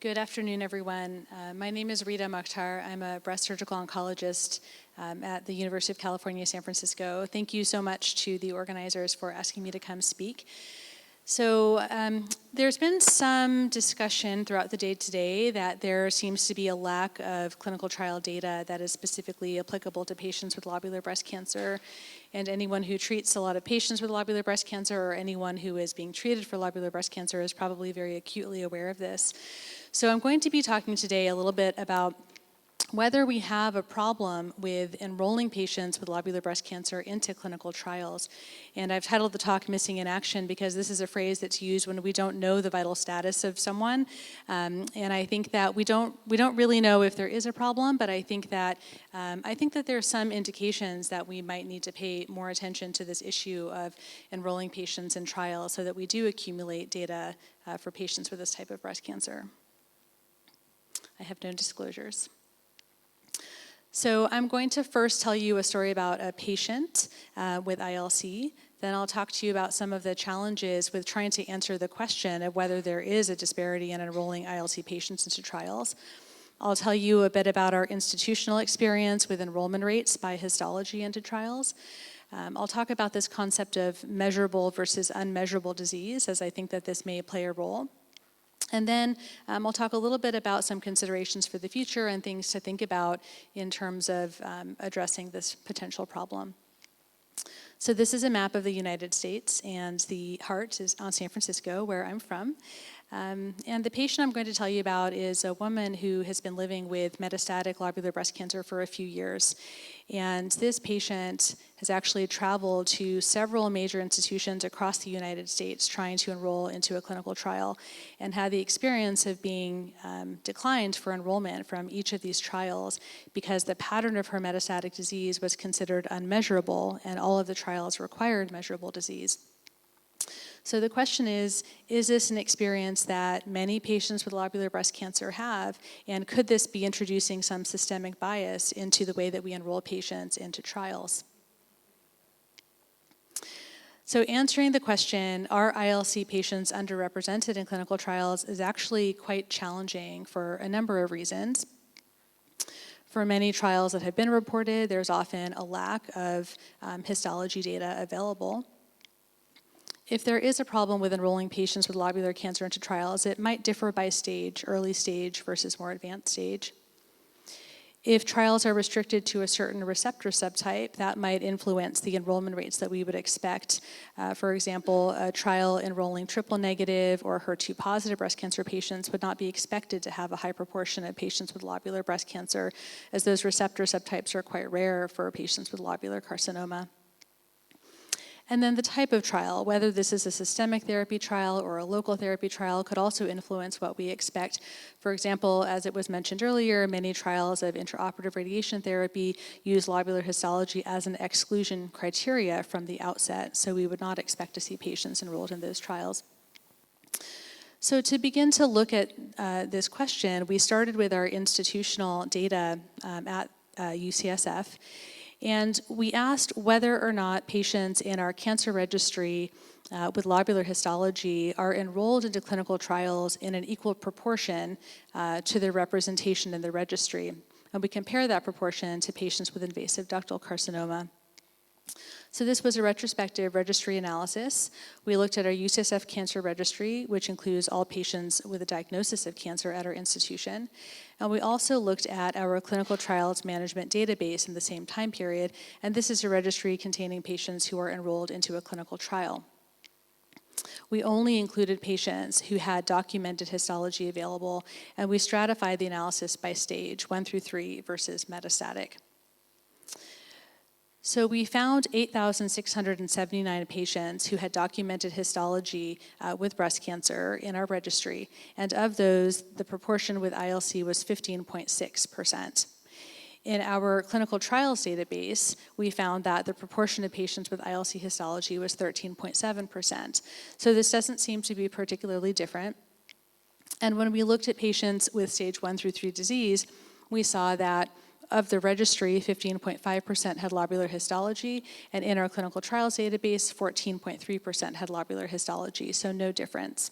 Good afternoon, everyone. My name is Rita Mukhtar. I'm a breast surgical oncologist at the University of California, San Francisco. Thank you so much to the organizers for asking me to come speak. So there's been some discussion throughout the day today that there seems to be a lack of clinical trial data that is specifically applicable to patients with lobular breast cancer. And anyone who treats a lot of patients with lobular breast cancer or anyone who is being treated for lobular breast cancer is probably very acutely aware of this. So I'm going to be talking today a little bit about whether we have a problem with enrolling patients with lobular breast cancer into clinical trials. And I've titled the talk Missing in Action because this is a phrase that's used when we don't know the vital status of someone. And I think that we don't really know if there is a problem, but I think that there are some indications that we might need to pay more attention to this issue of enrolling patients in trials so that we do accumulate data for patients with this type of breast cancer. I have no disclosures. So I'm going to first tell you a story about a patient with ILC. Then I'll talk to you about some of the challenges with trying to answer the question of whether there is a disparity in enrolling ILC patients into trials. I'll tell you a bit about our institutional experience with enrollment rates by histology into trials. I'll talk about this concept of measurable versus unmeasurable disease, as I think that this may play a role. And then I'll talk a little bit about some considerations for the future and things to think about in terms of addressing this potential problem. So this is a map of the United States, and the heart is on San Francisco, where I'm from. And the patient I'm going to tell you about is a woman who has been living with metastatic lobular breast cancer for a few years. And this patient has actually traveled to several major institutions across the United States trying to enroll into a clinical trial and had the experience of being declined for enrollment from each of these trials because the pattern of her metastatic disease was considered unmeasurable and all of the trials required measurable disease. So the question is this an experience that many patients with lobular breast cancer have, and could this be introducing some systemic bias into the way that we enroll patients into trials? So answering the question, are ILC patients underrepresented in clinical trials, is actually quite challenging for a number of reasons. For many trials that have been reported, there's often a lack of histology data available. If there is a problem with enrolling patients with lobular cancer into trials, it might differ by stage, early stage versus more advanced stage. If trials are restricted to a certain receptor subtype, that might influence the enrollment rates that we would expect. For example, a trial enrolling triple negative or HER2 positive breast cancer patients would not be expected to have a high proportion of patients with lobular breast cancer, as those receptor subtypes are quite rare for patients with lobular carcinoma. And then the type of trial, whether this is a systemic therapy trial or a local therapy trial, could also influence what we expect. For example, as it was mentioned earlier, many trials of intraoperative radiation therapy use lobular histology as an exclusion criteria from the outset, so we would not expect to see patients enrolled in those trials. So to begin to look at this question, we started with our institutional data at UCSF. And we asked whether or not patients in our cancer registry with lobular histology are enrolled into clinical trials in an equal proportion to their representation in the registry. And we compare that proportion to patients with invasive ductal carcinoma. So this was a retrospective registry analysis. We looked at our UCSF cancer registry, which includes all patients with a diagnosis of cancer at our institution. And we also looked at our clinical trials management database in the same time period. And this is a registry containing patients who are enrolled into a clinical trial. We only included patients who had documented histology available, and we stratified the analysis by stage, 1 through 3 versus metastatic. So we found 8,679 patients who had documented histology with breast cancer in our registry, and of those, the proportion with ILC was 15.6%. In our clinical trials database, we found that the proportion of patients with ILC histology was 13.7%. So this doesn't seem to be particularly different. And when we looked at patients with stage 1 through 3 disease, we saw that of the registry, 15.5% had lobular histology, and in our clinical trials database, 14.3% had lobular histology, so no difference.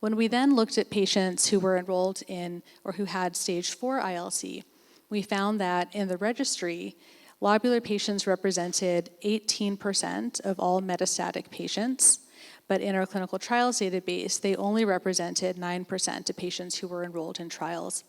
When we then looked at patients who were enrolled in or who had stage 4 ILC, we found that in the registry, lobular patients represented 18% of all metastatic patients, but in our clinical trials database, they only represented 9% of patients who were enrolled in trials.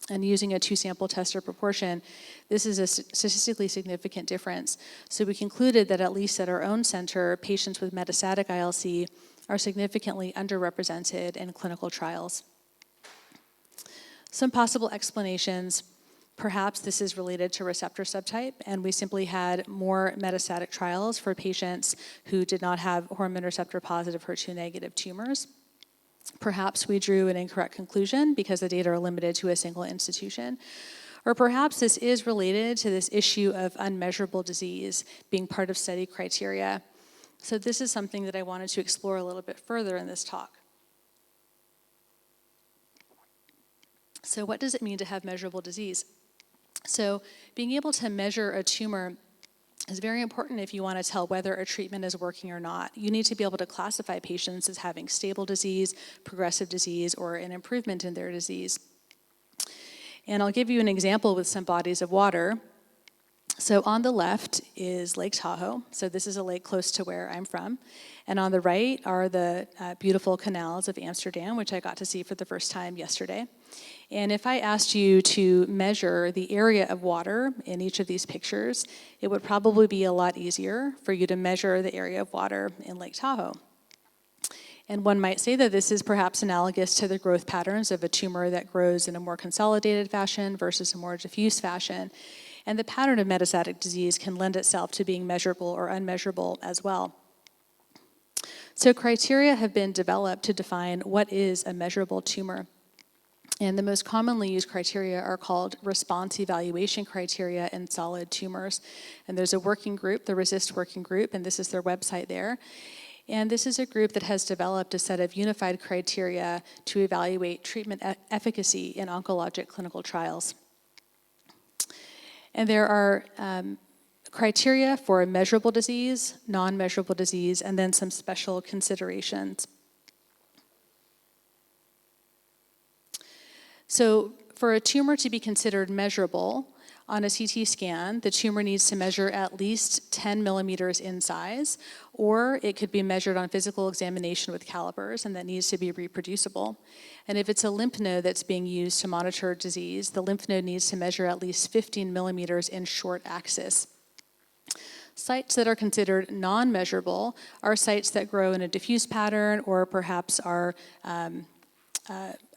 And using a 2-sample tester proportion, this is a statistically significant difference. So we concluded that at least at our own center, patients with metastatic ILC are significantly underrepresented in clinical trials. Some possible explanations: perhaps this is related to receptor subtype, and we simply had more metastatic trials for patients who did not have hormone receptor positive HER2 negative tumors. Perhaps we drew an incorrect conclusion because the data are limited to a single institution. Or perhaps this is related to this issue of unmeasurable disease being part of study criteria. So this is something that I wanted to explore a little bit further in this talk. So what does it mean to have measurable disease? So being able to measure a tumor is very important if you want to tell whether a treatment is working or not. You need to be able to classify patients as having stable disease, progressive disease, or an improvement in their disease. And I'll give you an example with some bodies of water. So on the left is Lake Tahoe. So this is a lake close to where I'm from. And on the right are the beautiful canals of Amsterdam, which I got to see for the first time yesterday. And if I asked you to measure the area of water in each of these pictures, it would probably be a lot easier for you to measure the area of water in Lake Tahoe. And one might say that this is perhaps analogous to the growth patterns of a tumor that grows in a more consolidated fashion versus a more diffuse fashion. And the pattern of metastatic disease can lend itself to being measurable or unmeasurable as well. So criteria have been developed to define what is a measurable tumor. And the most commonly used criteria are called response evaluation criteria in solid tumors. And there's a working group, the RESIST working group, and this is their website there. And this is a group that has developed a set of unified criteria to evaluate treatment efficacy in oncologic clinical trials. And there are criteria for measurable disease, non-measurable disease, and then some special considerations. So for a tumor to be considered measurable, on a CT scan, the tumor needs to measure at least 10 millimeters in size, or it could be measured on physical examination with calipers, and that needs to be reproducible. And if it's a lymph node that's being used to monitor disease, the lymph node needs to measure at least 15 millimeters in short axis. Sites that are considered non-measurable are sites that grow in a diffuse pattern or perhaps are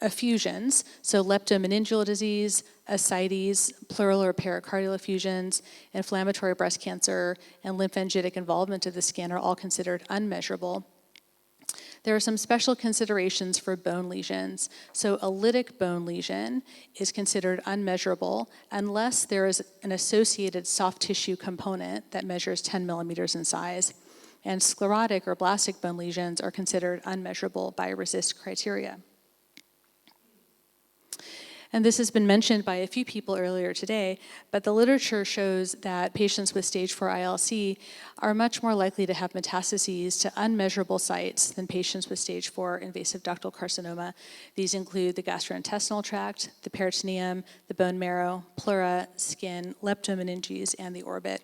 effusions, so leptomeningeal disease, ascites, pleural or pericardial effusions, inflammatory breast cancer, and lymphangitic involvement of the skin are all considered unmeasurable. There are some special considerations for bone lesions. So a lytic bone lesion is considered unmeasurable unless there is an associated soft tissue component that measures 10 millimeters in size. And sclerotic or blastic bone lesions are considered unmeasurable by RESIST criteria. And this has been mentioned by a few people earlier today, but the literature shows that patients with stage 4 ILC are much more likely to have metastases to unmeasurable sites than patients with stage 4 invasive ductal carcinoma. These include the gastrointestinal tract, the peritoneum, the bone marrow, pleura, skin, leptomeninges, and the orbit.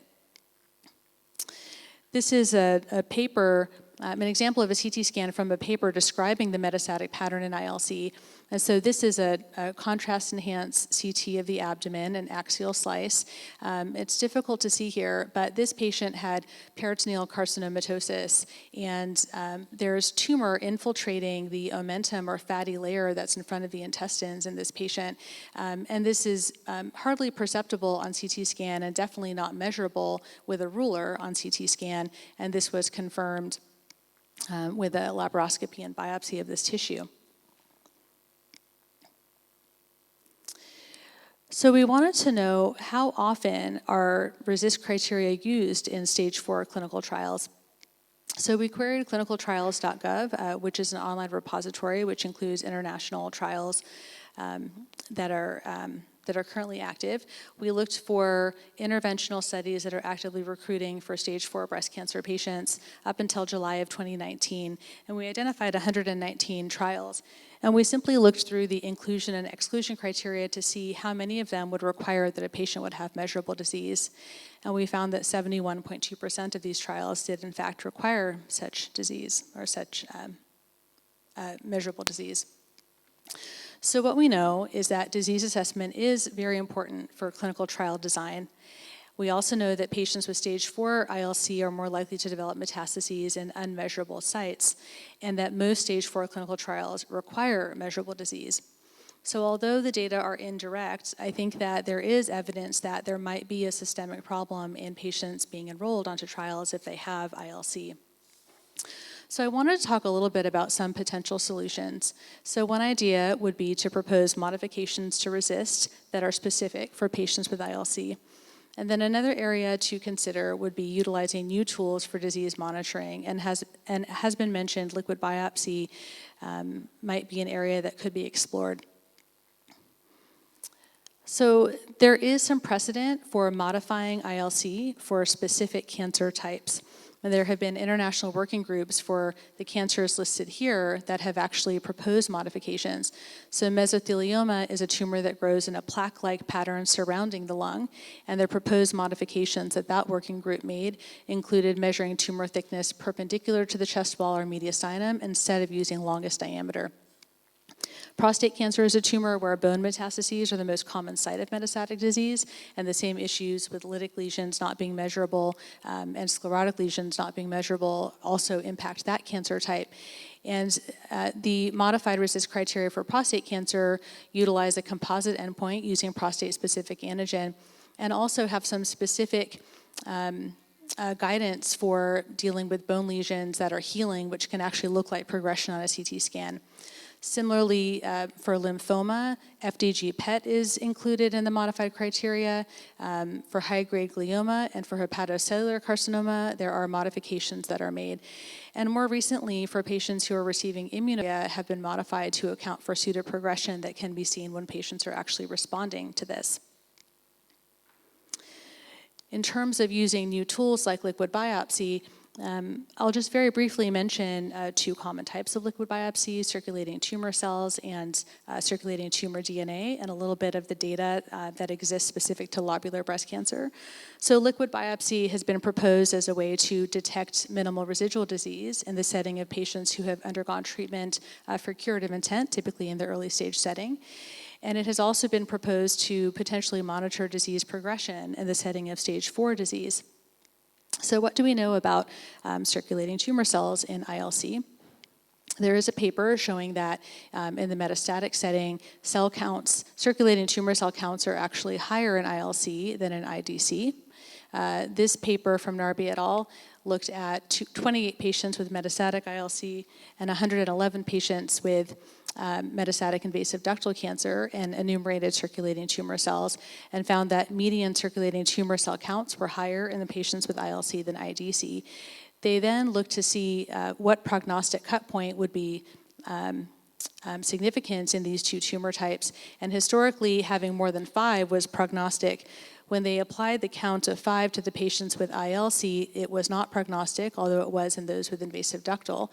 This is a paper, an example of a CT scan from a paper describing the metastatic pattern in ILC. And so this is a contrast-enhanced CT of the abdomen, an axial slice. It's difficult to see here, but this patient had peritoneal carcinomatosis, and there's tumor infiltrating the omentum or fatty layer that's in front of the intestines in this patient. And this is hardly perceptible on CT scan and definitely not measurable with a ruler on CT scan, and this was confirmed with a laparoscopy and biopsy of this tissue. So we wanted to know how often are RESIST criteria used in stage 4 clinical trials. So we queried clinicaltrials.gov, which is an online repository which includes international trials that are that are currently active. We looked for interventional studies that are actively recruiting for stage 4 breast cancer patients up until July of 2019, and we identified 119 trials. And we simply looked through the inclusion and exclusion criteria to see how many of them would require that a patient would have measurable disease. And we found that 71.2% of these trials did in fact require such disease or such measurable disease. So what we know is that disease assessment is very important for clinical trial design. We also know that patients with stage 4 ILC are more likely to develop metastases in unmeasurable sites, and that most stage 4 clinical trials require measurable disease. So although the data are indirect, I think that there is evidence that there might be a systemic problem in patients being enrolled onto trials if they have ILC. So I wanted to talk a little bit about some potential solutions. So one idea would be to propose modifications to RECIST that are specific for patients with ILC. And then another area to consider would be utilizing new tools for disease monitoring, and has been mentioned liquid biopsy might be an area that could be explored. So there is some precedent for modifying ILC for specific cancer types. And there have been international working groups for the cancers listed here that have actually proposed modifications. So mesothelioma is a tumor that grows in a plaque-like pattern surrounding the lung, and the proposed modifications that that working group made included measuring tumor thickness perpendicular to the chest wall or mediastinum instead of using longest diameter. Prostate cancer is a tumor where bone metastases are the most common site of metastatic disease, and the same issues with lytic lesions not being measurable and sclerotic lesions not being measurable also impact that cancer type. And the modified RECIST criteria for prostate cancer utilize a composite endpoint using prostate-specific antigen, and also have some specific guidance for dealing with bone lesions that are healing, which can actually look like progression on a CT scan. Similarly, for lymphoma, FDG PET is included in the modified criteria. For high-grade glioma and for hepatocellular carcinoma, there are modifications that are made. And more recently, for patients who are receiving immunotherapy, have been modified to account for pseudoprogression that can be seen when patients are actually responding to this. In terms of using new tools like liquid biopsy, I'll just very briefly mention two common types of liquid biopsy: circulating tumor cells and circulating tumor DNA, and a little bit of the data that exists specific to lobular breast cancer. So liquid biopsy has been proposed as a way to detect minimal residual disease in the setting of patients who have undergone treatment for curative intent, typically in the early stage setting. And it has also been proposed to potentially monitor disease progression in the setting of stage 4 disease. So what do we know about circulating tumor cells in ILC? There is a paper showing that in the metastatic setting, cell counts, circulating tumor cell counts are actually higher in ILC than in IDC. This paper from Narbi et al. Looked at 28 patients with metastatic ILC and 111 patients with metastatic invasive ductal cancer and enumerated circulating tumor cells, and found that median circulating tumor cell counts were higher in the patients with ILC than IDC. They then looked to see what prognostic cut point would be significant in these two tumor types, and historically having more than 5 was prognostic. When they applied the count of 5 to the patients with ILC, it was not prognostic, although it was in those with invasive ductal.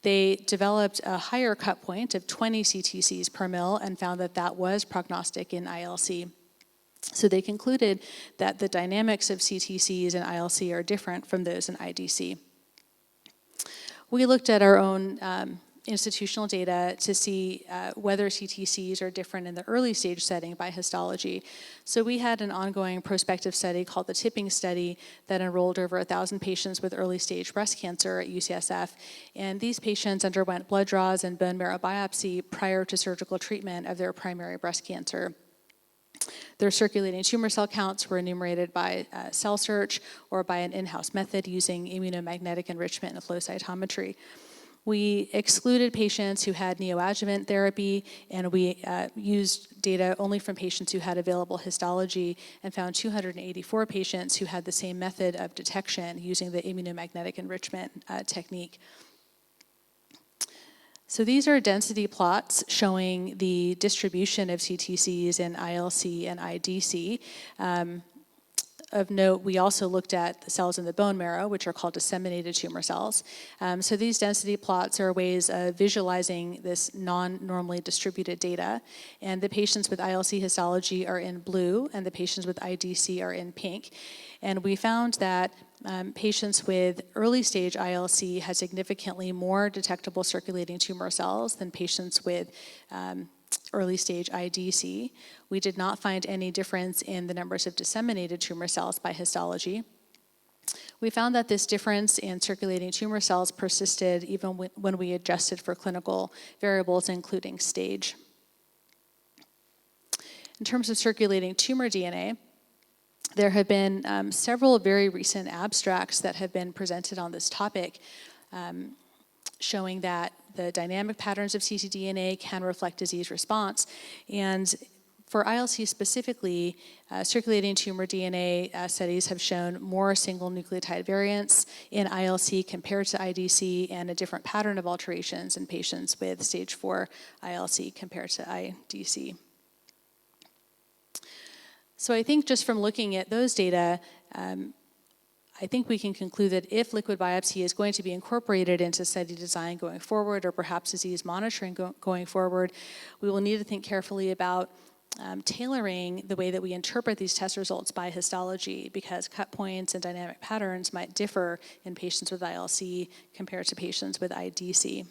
They developed a higher cut point of 20 CTCs per mil and found that that was prognostic in ILC. So they concluded that the dynamics of CTCs in ILC are different from those in IDC. We looked at our own institutional data to see whether CTCs are different in the early stage setting by histology. So we had an ongoing prospective study called the Tipping Study that enrolled over 1,000 patients with early stage breast cancer at UCSF. And these patients underwent blood draws and bone marrow biopsy prior to surgical treatment of their primary breast cancer. Their circulating tumor cell counts were enumerated by cell search or by an in-house method using immunomagnetic enrichment and flow cytometry. We excluded patients who had neoadjuvant therapy, and we used data only from patients who had available histology, and found 284 patients who had the same method of detection using the immunomagnetic enrichment technique. So these are density plots showing the distribution of CTCs in ILC and IDC. Of note, we also looked at the cells in the bone marrow, which are called disseminated tumor cells. So these density plots are ways of visualizing this non-normally distributed data. And the patients with ILC histology are in blue, and the patients with IDC are in pink. And we found that patients with early stage ILC had significantly more detectable circulating tumor cells than patients with early stage IDC. We did not find any difference in the numbers of disseminated tumor cells by histology. We found that this difference in circulating tumor cells persisted even when we adjusted for clinical variables, including stage. In terms of circulating tumor DNA, there have been several very recent abstracts that have been presented on this topic, showing that the dynamic patterns of ctDNA can reflect disease response. And for ILC specifically, circulating tumor DNA studies have shown more single nucleotide variants in ILC compared to IDC, and a different pattern of alterations in patients with stage 4 ILC compared to IDC. So I think just from looking at those data, I think we can conclude that if liquid biopsy is going to be incorporated into study design going forward, or perhaps disease monitoring going forward, we will need to think carefully about tailoring the way that we interpret these test results by histology, because cut points and dynamic patterns might differ in patients with ILC compared to patients with IDC.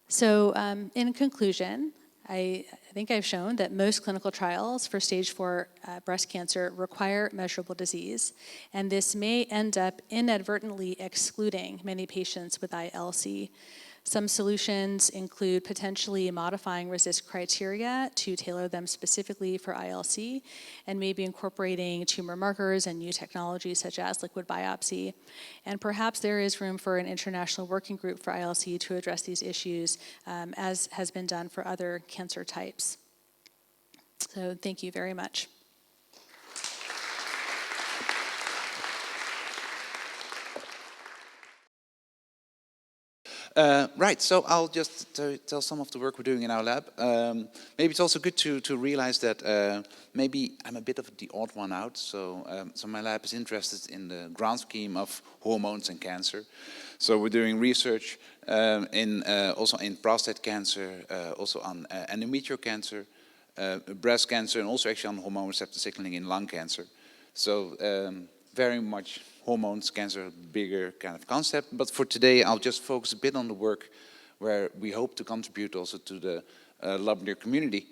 So in conclusion, I think I've shown that most clinical trials for stage 4 breast cancer require measurable disease, and this may end up inadvertently excluding many patients with ILC. Some solutions include potentially modifying RECIST criteria to tailor them specifically for ILC, and maybe incorporating tumor markers and new technologies such as liquid biopsy. And perhaps there is room for an international working group for ILC to address these issues, as has been done for other cancer types. So thank you very much. Right, so I'll just tell some of the work we're doing in our lab. Maybe it's also good to realize that maybe I'm a bit of the odd one out. So my lab is interested in the grand scheme of hormones and cancer. So we're doing research also in prostate cancer, also on endometrial cancer, breast cancer, and also actually on hormone receptor signaling in lung cancer. So very much hormones, cancer, bigger kind of concept. But for today, I'll just focus a bit on the work where we hope to contribute also to the laboratory community,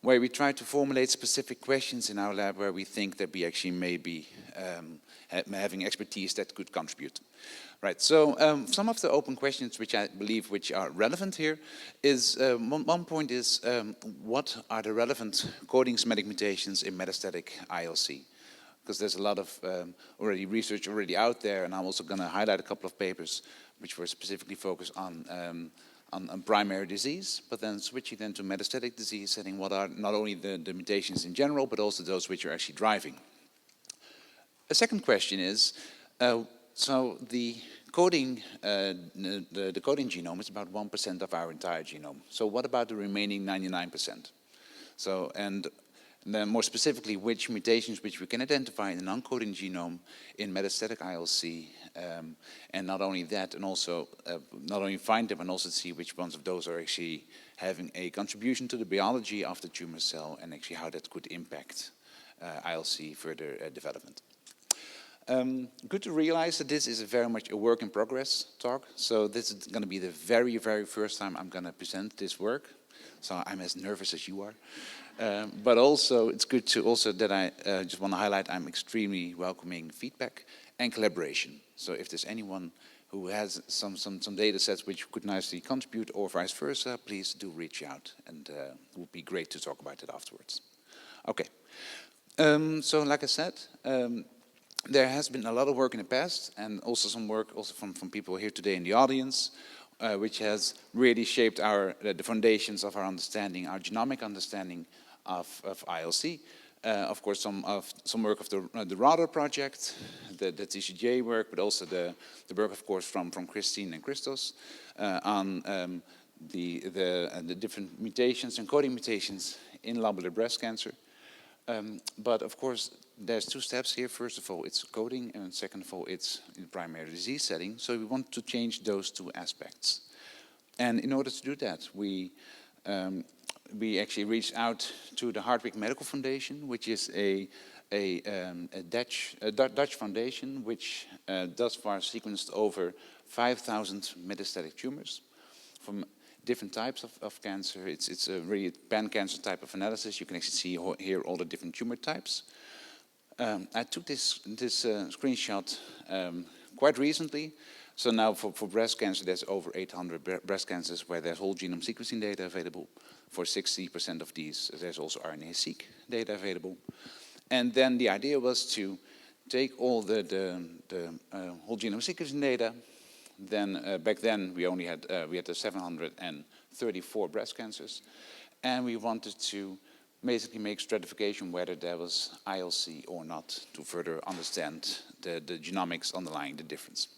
where we try to formulate specific questions in our lab where we think that we actually may be having expertise that could contribute. Right, so some of the open questions which I believe which are relevant here is, one point is, what are the relevant coding somatic mutations in metastatic ILC? Because there's a lot of research already out there, and I'm also going to highlight a couple of papers which were specifically focused on primary disease, but then switching then to metastatic disease setting, what are not only the mutations in general, but also those which are actually driving. A second question is, so the coding genome is about 1% of our entire genome. So what about the remaining 99%? So, and then more specifically, which mutations which we can identify in the non-coding genome in metastatic ILC, and not only that, and also not only find them, and also see which ones of those are actually having a contribution to the biology of the tumor cell, and actually how that could impact ILC further development. Good to realize that this is very much a work in progress talk. So this is going to be the very, very first time I'm going to present this work. So I'm as nervous as you are. But also, it's good to also that I just want to highlight I'm extremely welcoming feedback and collaboration. So if there's anyone who has some data sets which could nicely contribute or vice versa, please do reach out, and it would be great to talk about it afterwards. Okay. So like I said, there has been a lot of work in the past, and also some work also from people here today in the audience, which has really shaped the foundations of our understanding, our genomic understanding of ILC. Of course, some work of the Rita project, the TCGA work, but also the work, of course, from Christine and Christos on the different mutations and coding mutations in lobular breast cancer. But of course, there's two steps here. First of all, it's coding, and second of all, it's in primary disease setting. So we want to change those two aspects. And in order to do that, we actually reached out to the Hardwick Medical Foundation, which is a Dutch foundation which thus far sequenced over 5,000 metastatic tumors from different types of cancer. It's a really pan-cancer type of analysis. You can actually see here all the different tumor types. I took this screenshot quite recently. So now for breast cancer, there's over 800 breast cancers where there's whole genome sequencing data available. For 60% of these, there's also RNA-seq data available. And then the idea was to take all the whole genome sequencing data. Then back then we only had the 734 breast cancers, and we wanted to basically make stratification whether there was ILC or not to further understand the genomics underlying the difference.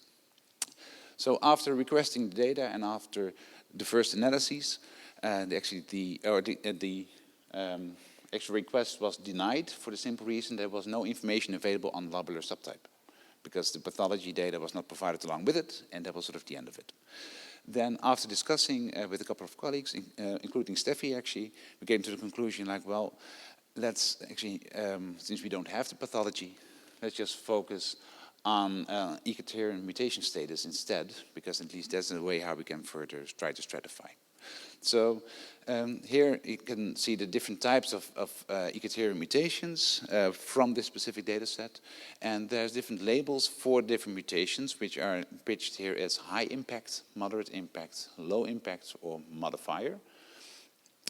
So after requesting the data and after the first analyses, the actual request was denied for the simple reason there was no information available on lobular subtype, because the pathology data was not provided along with it, and that was sort of the end of it. Then after discussing with a couple of colleagues, including Steffi actually, we came to the conclusion like, well, let's actually, since we don't have the pathology, let's just focus on Cathrin mutation status instead, because at least that's the way how we can further try to stratify. So here you can see the different types of Cathrin mutations from this specific data set. And there's different labels for different mutations, which are pitched here as high impact, moderate impact, low impact, or modifier.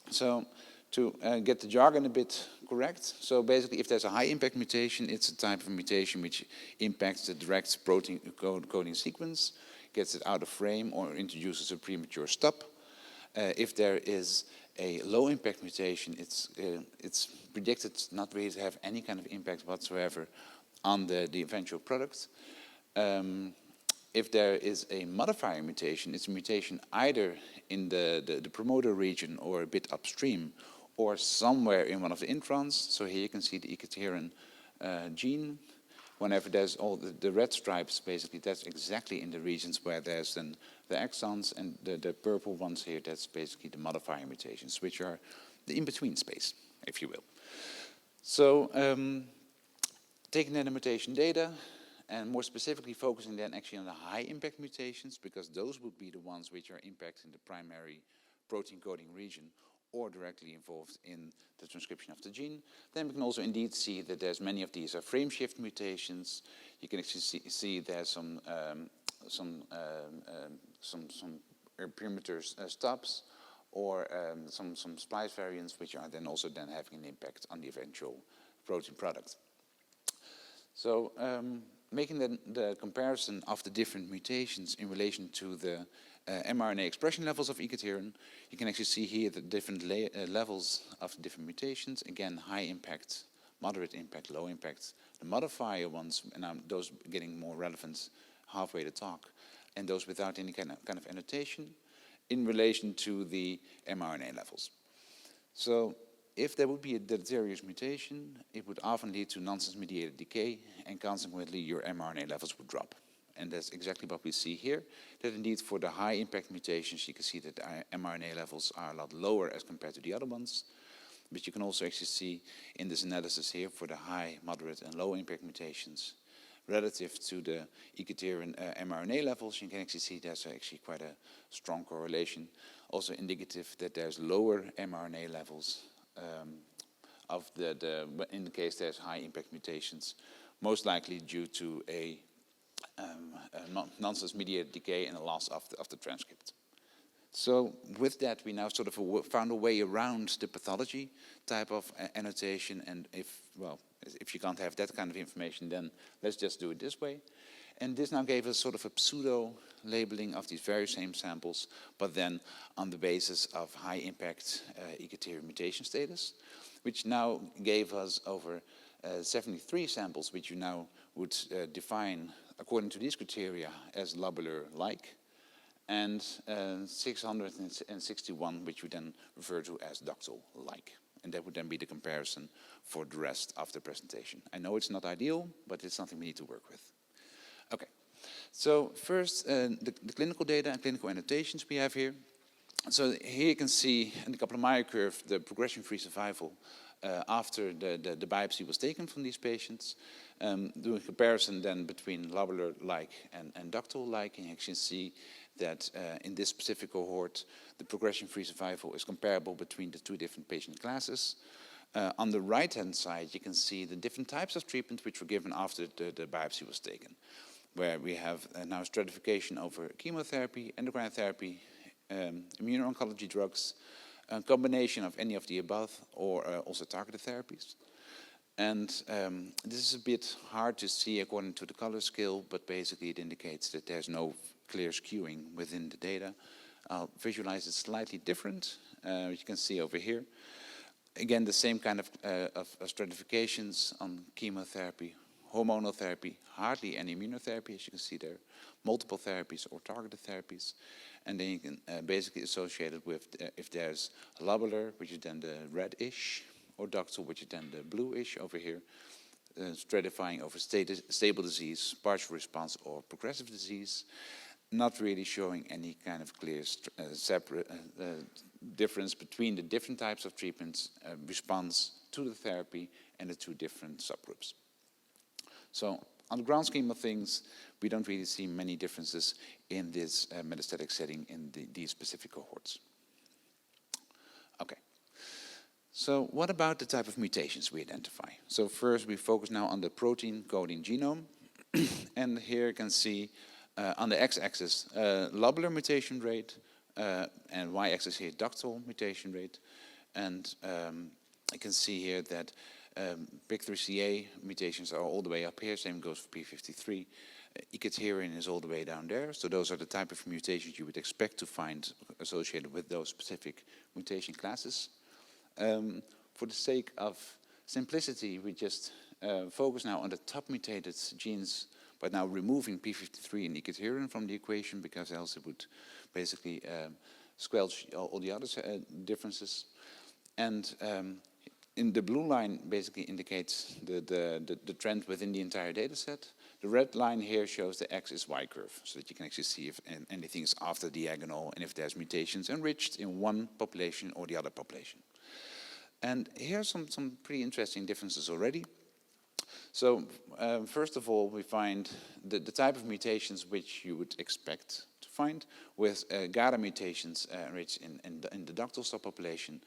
So to get the jargon a bit correct, so basically if there's a high impact mutation, it's a type of mutation which impacts the direct protein coding sequence, gets it out of frame, or introduces a premature stop. If there is a low impact mutation, it's predicted not really to have any kind of impact whatsoever on the eventual product. If there is a modifier mutation, it's a mutation either in the promoter region or a bit upstream, or somewhere in one of the introns. So here you can see the Cathrin gene. Whenever there's all the red stripes, basically that's exactly in the regions where there's then the exons, and the purple ones here, that's basically the modifier mutations, which are the in-between space, if you will. So taking then the mutation data, and more specifically focusing then actually on the high impact mutations, because those would be the ones which are impacting the primary protein coding region or directly involved in the transcription of the gene. Then we can also indeed see that there's many of these are frame shift mutations. You can actually see there's some perimeter stops, or some splice variants, which are then also then having an impact on the eventual protein product. So making the comparison of the different mutations in relation to the mRNA expression levels of Cathrin, you can actually see here the different levels of the different mutations. Again, high impact, moderate impact, low impact. The modifier ones, and those getting more relevant halfway the talk, and those without any kind of annotation in relation to the mRNA levels. So if there would be a deleterious mutation, it would often lead to nonsense-mediated decay, and consequently your mRNA levels would drop. And that's exactly what we see here, that indeed for the high impact mutations, you can see that the mRNA levels are a lot lower as compared to the other ones. But you can also actually see in this analysis here for the high, moderate, and low impact mutations, relative to the Cathrin mRNA levels, you can actually see there's actually quite a strong correlation, also indicative that there's lower mRNA levels in the case there's high impact mutations, most likely due to a nonsense-mediated decay and a loss of the transcript. So with that, we now sort of found a way around the pathology type of annotation, and if you can't have that kind of information, then let's just do it this way. And this now gave us sort of a pseudo labeling of these very same samples, but then on the basis of high impact Ikateria mutation status, which now gave us over 73 samples, which you now would define according to these criteria as lobular-like, and 661, which we then refer to as ductal-like. And that would then be the comparison for the rest of the presentation. I know it's not ideal, but it's something we need to work with. Okay, so first, the clinical data and clinical annotations we have here. So here you can see in the Kaplan-Meier curve the progression-free survival after the biopsy was taken from these patients. Doing a comparison then between lobular-like and ductal-like, and you can see that in this specific cohort, the progression-free survival is comparable between the two different patient classes. On the right-hand side, you can see the different types of treatment which were given after the biopsy was taken, where we have now stratification over chemotherapy, endocrine therapy, immuno-oncology drugs, a combination of any of the above, or also targeted therapies. And this is a bit hard to see according to the color scale, but basically it indicates that there's no clear skewing within the data. I'll visualize it slightly different, which you can see over here. Again, the same kind of stratifications on chemotherapy, hormonal therapy, hardly any immunotherapy, as you can see there, multiple therapies or targeted therapies. And then you can basically associate it with if there's lobular, which is then the reddish, or ductal, which is then the bluish over here, stratifying over stable disease, partial response, or progressive disease, not really showing any kind of clear separate difference between the different types of treatments, response to the therapy, and the two different subgroups. So on the ground scheme of things, we don't really see many differences in this metastatic setting in these specific cohorts. Okay. So what about the type of mutations we identify? So first we focus now on the protein coding genome. And here you can see on the x-axis lobular mutation rate, and y-axis here ductal mutation rate. And you can see here that PIK3CA mutations are all the way up here, same goes for P53. Ikaterin is all the way down there, so those are the type of mutations you would expect to find associated with those specific mutation classes. For the sake of simplicity, we just focus now on the top mutated genes, but now removing P53 and Ikaterin from the equation, because else it would basically squelch all the other differences. And in the blue line basically indicates the trend within the entire data set. The red line here shows the X is Y curve, so that you can actually see if anything is after diagonal and if there's mutations enriched in one population or the other population. And here are some pretty interesting differences already. So first of all, we find the type of mutations which you would expect to find with GADA mutations enriched in the ductal subpopulation,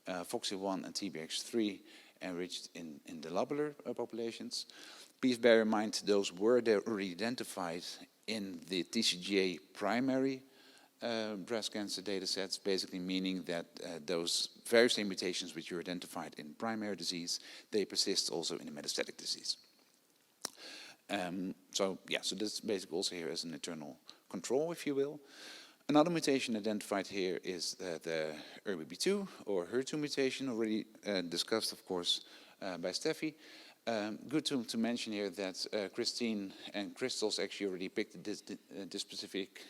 FOXY1 and TBX3 enriched in the lobular populations. Please bear in mind those were already identified in the TCGA primary breast cancer data sets, basically meaning that those very same mutations which you identified in primary disease, they persist also in the metastatic disease. So this basically also here is an internal control, if you will. Another mutation identified here is the ERBB2 or HER2 mutation, already discussed, of course, by Steffi. Good to mention here that Christine and Crystal's actually already picked this specific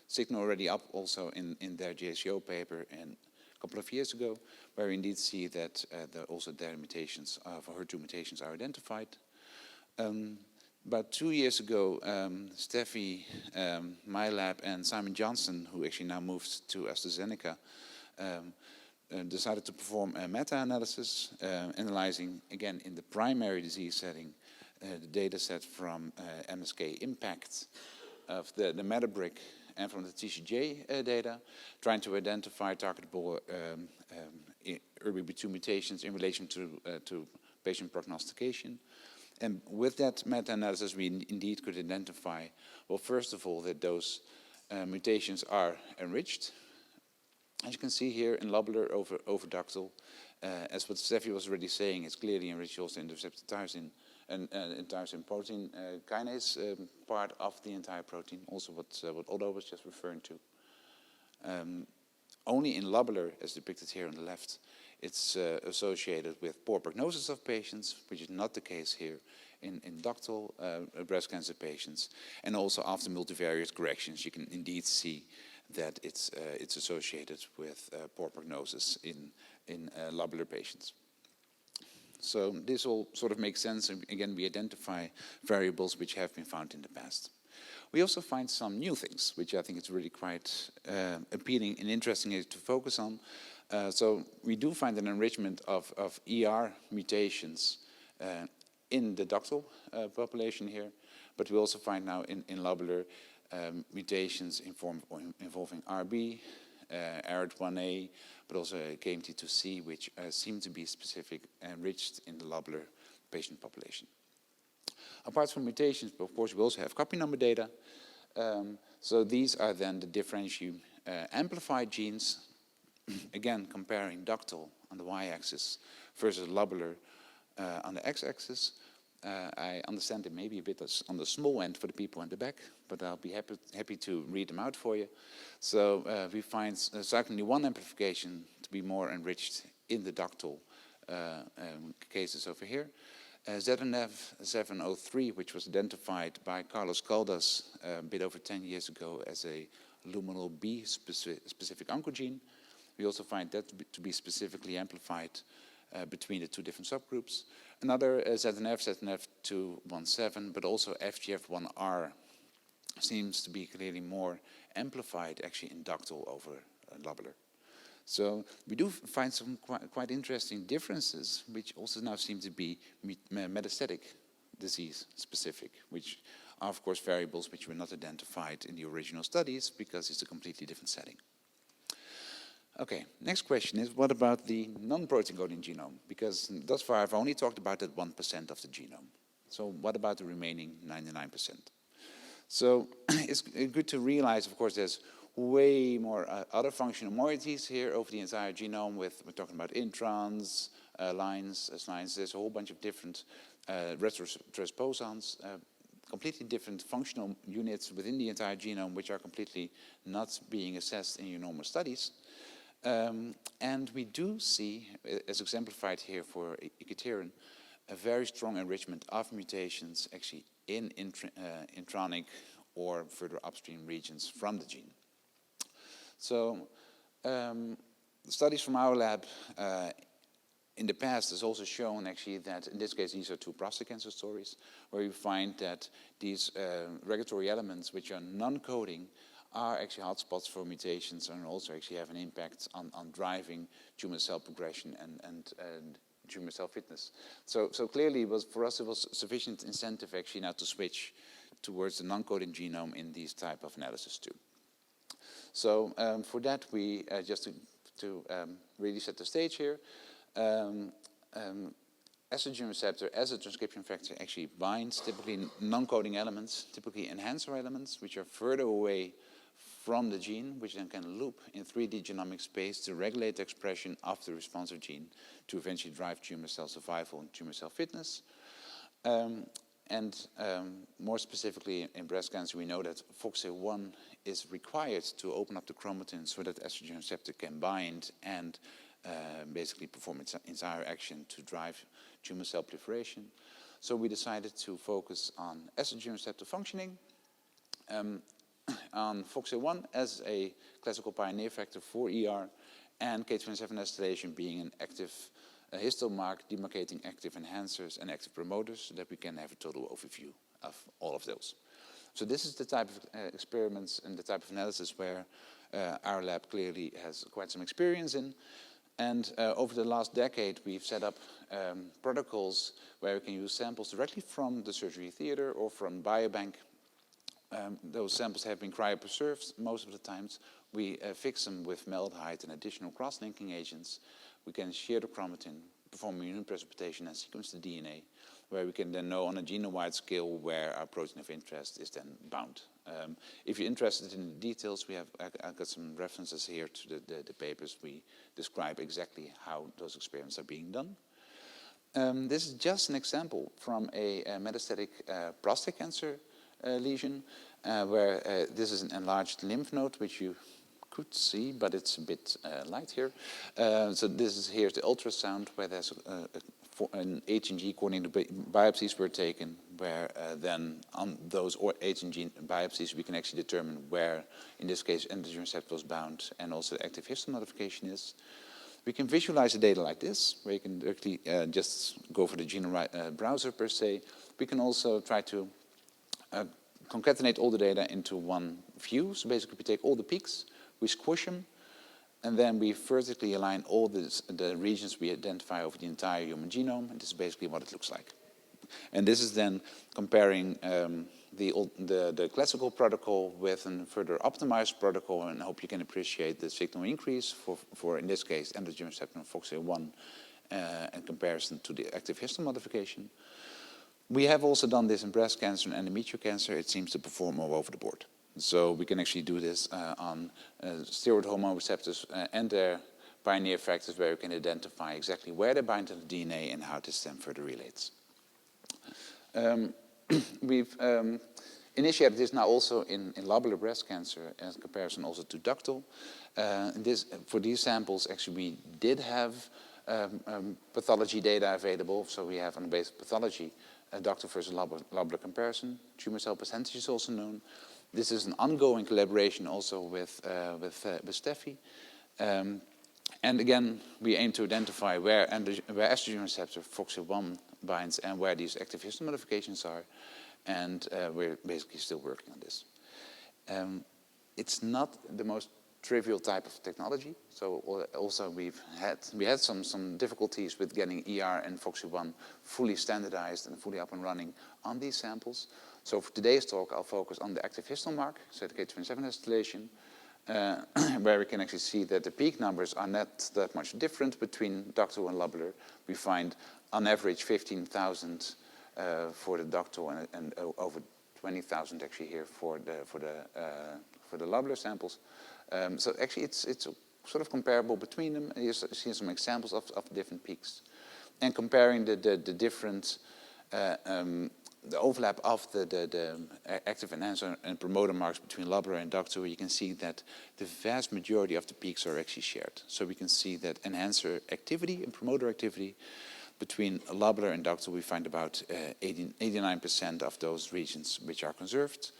signal already up also in their JSCO paper a couple of years ago, where we indeed see that also their mutations for HER2 mutations are identified. About 2 years ago, Steffi, my lab, and Simon Johnson, who actually now moved to AstraZeneca, decided to perform a meta-analysis analyzing, again, in the primary disease setting, the data set from MSK Impact of the Metabrick and from the TCGA data, trying to identify targetable ERBB2 mutations in relation to patient prognostication. And with that meta-analysis, we indeed could identify, well, first of all, that those mutations are enriched. As you can see here in lobular over ductal, as what Steffi was already saying, it's clearly enriched also in the receptor tyrosine an entire protein kinase part of the entire protein, also what Otto was just referring to. Only in lobular, as depicted here on the left, it's associated with poor prognosis of patients, which is not the case here in ductal breast cancer patients. And also after multivariate corrections, you can indeed see that it's associated with poor prognosis in lobular patients. So this all sort of makes sense, and again, we identify variables which have been found in the past. We also find some new things, which I think is really quite appealing and interesting to focus on. So we do find an enrichment of ER mutations in the ductal population here, but we also find now in lobular mutations involving RB, ARID1A, but also KMT2C, which seem to be specific enriched in the lobular patient population. Apart from mutations, of course, we also have copy number data. So these are then the differentially amplified genes, again comparing ductal on the y-axis versus lobular on the x-axis. I understand it may be a bit on the small end for the people in the back, but I'll be happy to read them out for you. So we find cyclin E1 amplification to be more enriched in the ductal cases over here. ZNF703, which was identified by Carlos Caldas a bit over 10 years ago as a luminal B specific oncogene. We also find that to be specifically amplified between the two different subgroups. Another ZNF217, but also FGF1R seems to be clearly more amplified actually in ductal over lobular. So we do find some quite interesting differences, which also now seem to be metastatic disease specific, which are of course variables which were not identified in the original studies because it's a completely different setting. Okay, next question is, what about the non-protein coding genome? Because thus far I've only talked about that 1% of the genome. So what about the remaining 99%? So it's good to realize, of course, there's way more other functional moieties here over the entire genome. We're talking about introns, lines, there's a whole bunch of different retrotransposons, completely different functional units within the entire genome, which are completely not being assessed in your normal studies. And we do see, as exemplified here for Cathrin, a very strong enrichment of mutations actually in intronic or further upstream regions from the gene. So studies from our lab in the past has also shown actually that, in this case, these are two prostate cancer stories, where you find that these regulatory elements, which are non-coding, are actually hotspots for mutations and also actually have an impact on driving tumor cell progression and tumor cell fitness. So clearly, for us, it was sufficient incentive actually now to switch towards the non-coding genome in these type of analysis too. So for that, we just to really set the stage here, estrogen receptor as a transcription factor actually binds typically non-coding elements, typically enhancer elements, which are further away from the gene, which then can loop in 3D genomic space to regulate the expression of the responsive gene to eventually drive tumor cell survival and tumor cell fitness. More specifically in breast cancer, we know that FOXA1 is required to open up the chromatin so that estrogen receptor can bind and basically perform its entire action to drive tumor cell proliferation. So we decided to focus on estrogen receptor functioning, on FOXA1 as a classical pioneer factor for ER, and K27 acetylation being an active histomark demarcating active enhancers and active promoters, so that we can have a total overview of all of those. So this is the type of experiments and the type of analysis where our lab clearly has quite some experience in. And over the last decade, we've set up protocols where we can use samples directly from the surgery theater or from biobank. Those samples have been cryopreserved most of the times. We fix them with formaldehyde and additional cross-linking agents. We can shear the chromatin, perform immune precipitation, and sequence the DNA, where we can then know on a genome-wide scale where our protein of interest is then bound. If you're interested in the details, I've got some references here to the papers. We describe exactly how those experiments are being done. This is just an example from a metastatic prostate cancer lesion, where this is an enlarged lymph node, which you could see, but it's a bit light here. So this is here's the ultrasound, where there's an H&G according to biopsies were taken, where then on those H&G biopsies we can actually determine where, in this case, androgen receptor was bound and also the active histone modification is. We can visualize the data like this, where you can directly just go for the genome browser per se. We can also try to concatenate all the data into one view. So basically we take all the peaks, we squish them, and then we vertically align all the regions we identify over the entire human genome, and this is basically what it looks like. And this is then comparing the classical protocol with a further optimized protocol, and I hope you can appreciate the signal increase for in this case, androgen receptor and FOXA1 in comparison to the active histone modification. We have also done this in breast cancer and endometrial cancer. It seems to perform all over the board. So we can actually do this on steroid hormone receptors and their pioneer factors, where you can identify exactly where they bind to the DNA and how this then further relates. We've initiated this now also in lobular breast cancer as comparison also to ductal. For these samples, actually, we did have pathology data available. So we have on the basis of pathology, ductal versus lobular comparison. Tumor cell percentage is also known. This is an ongoing collaboration also with Steffi. And again, we aim to identify where estrogen receptor FOXA1 binds and where these active histone modifications are. And we're basically still working on this. It's not the most trivial type of technology. So also we had some difficulties with getting ER and FOXA1 fully standardized and fully up and running on these samples. So for today's talk, I'll focus on the active histone mark, so the Cathrin escalation, where we can actually see that the peak numbers are not that much different between ductal and lobular. We find on average 15,000 for the ductal and over 20,000 actually here for the lobular samples. So actually it's sort of comparable between them. You see some examples of different peaks. And comparing the different the overlap of the active enhancer and promoter marks between lobular and ductal, you can see that the vast majority of the peaks are actually shared. So we can see that enhancer activity and promoter activity between lobular and ductal, we find about 89% of those regions which are conserved,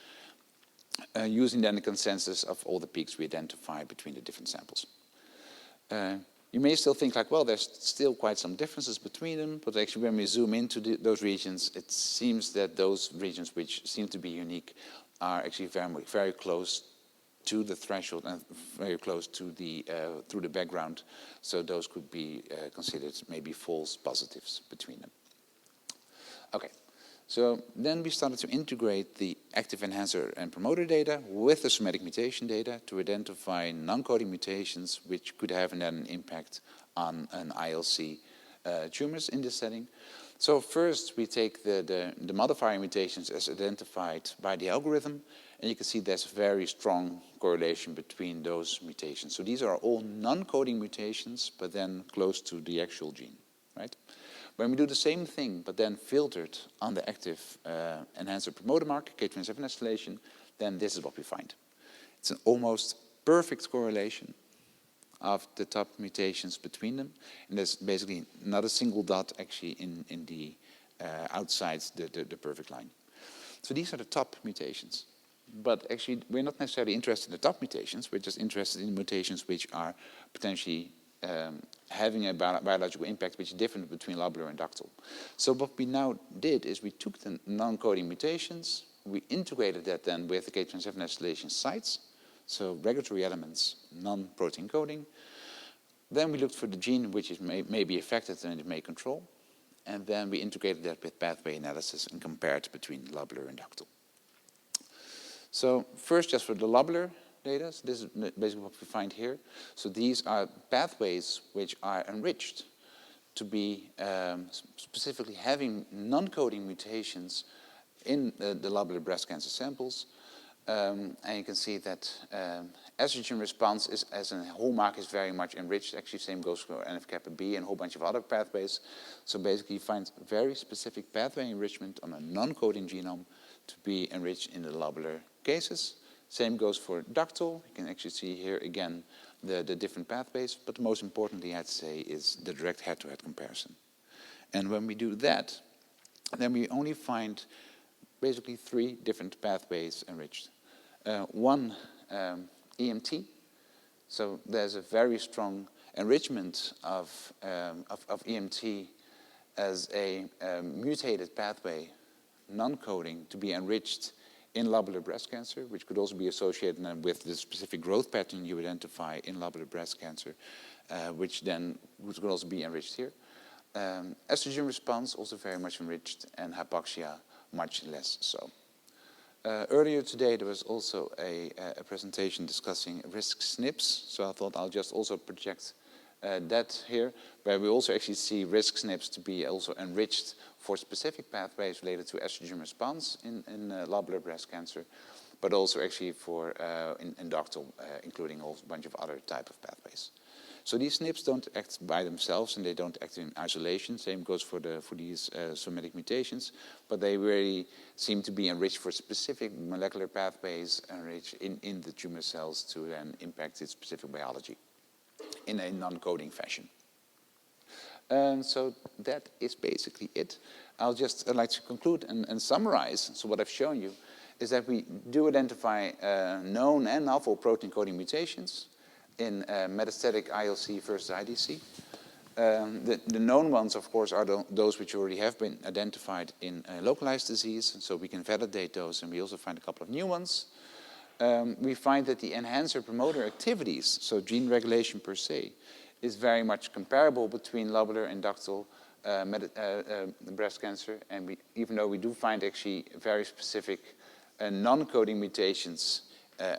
using then the consensus of all the peaks we identify between the different samples. You may still think like, well, there's still quite some differences between them, but actually when we zoom into those regions, it seems that those regions which seem to be unique are actually very close to the threshold and very close to through the background. So those could be considered maybe false positives between them. Okay. So then we started to integrate the active enhancer and promoter data with the somatic mutation data to identify non-coding mutations which could have an impact on an ILC tumors in this setting. So first we take the modifier mutations as identified by the algorithm, and you can see there's a very strong correlation between those mutations. So these are all non-coding mutations, but then close to the actual gene, right? When we do the same thing, but then filtered on the active enhancer promoter mark, Cathrin escalation, then this is what we find. It's an almost perfect correlation of the top mutations between them. And there's basically not a single dot actually in the outside the perfect line. So these are the top mutations. But actually, we're not necessarily interested in the top mutations. We're just interested in mutations which are potentially having a biological impact which is different between lobular and ductal. So what we now did is we took the non-coding mutations, we integrated that then with the Cathrin escalation sites, so regulatory elements, non-protein coding. Then we looked for the gene which is may be affected and it may control. And then we integrated that with pathway analysis and compared between lobular and ductal. So first, just for the lobular data, so this is basically what we find here. So these are pathways which are enriched to be specifically having non-coding mutations in the lobular breast cancer samples. And you can see that estrogen response is, as a hallmark, is very much enriched. Actually, same goes for NF-kappa B and a whole bunch of other pathways. So basically, you find very specific pathway enrichment on a non-coding genome to be enriched in the lobular cases. Same goes for ductal. You can actually see here again the different pathways. But most importantly, I'd say, is the direct head-to-head comparison. And when we do that, then we only find basically 3 different pathways enriched. One, EMT. So there's a very strong enrichment of EMT as a mutated pathway, non-coding, to be enriched in lobular breast cancer, which could also be associated with the specific growth pattern you identify in lobular breast cancer, which could also be enriched here. Estrogen response also very much enriched, and hypoxia much less so. Earlier today there was also a presentation discussing risk SNPs, so I thought I'll just also project that here, where we also actually see risk SNPs to be also enriched for specific pathways related to estrogen response in lobular breast cancer, but also actually for in ductal, including a whole bunch of other type of pathways. So these SNPs don't act by themselves and they don't act in isolation. Same goes for these somatic mutations, but they really seem to be enriched for specific molecular pathways enriched in the tumor cells to then impact its specific biology in a non-coding fashion. So that is basically it. I'd like to conclude and summarize. So what I've shown you is that we do identify known and novel protein coding mutations in metastatic ILC versus IDC. The known ones, of course, are those which already have been identified in localized disease, so we can validate those, and we also find a couple of new ones. We find that the enhancer promoter activities, so gene regulation per se, is very much comparable between lobular and ductal breast cancer, and even though we do find actually very specific non-coding mutations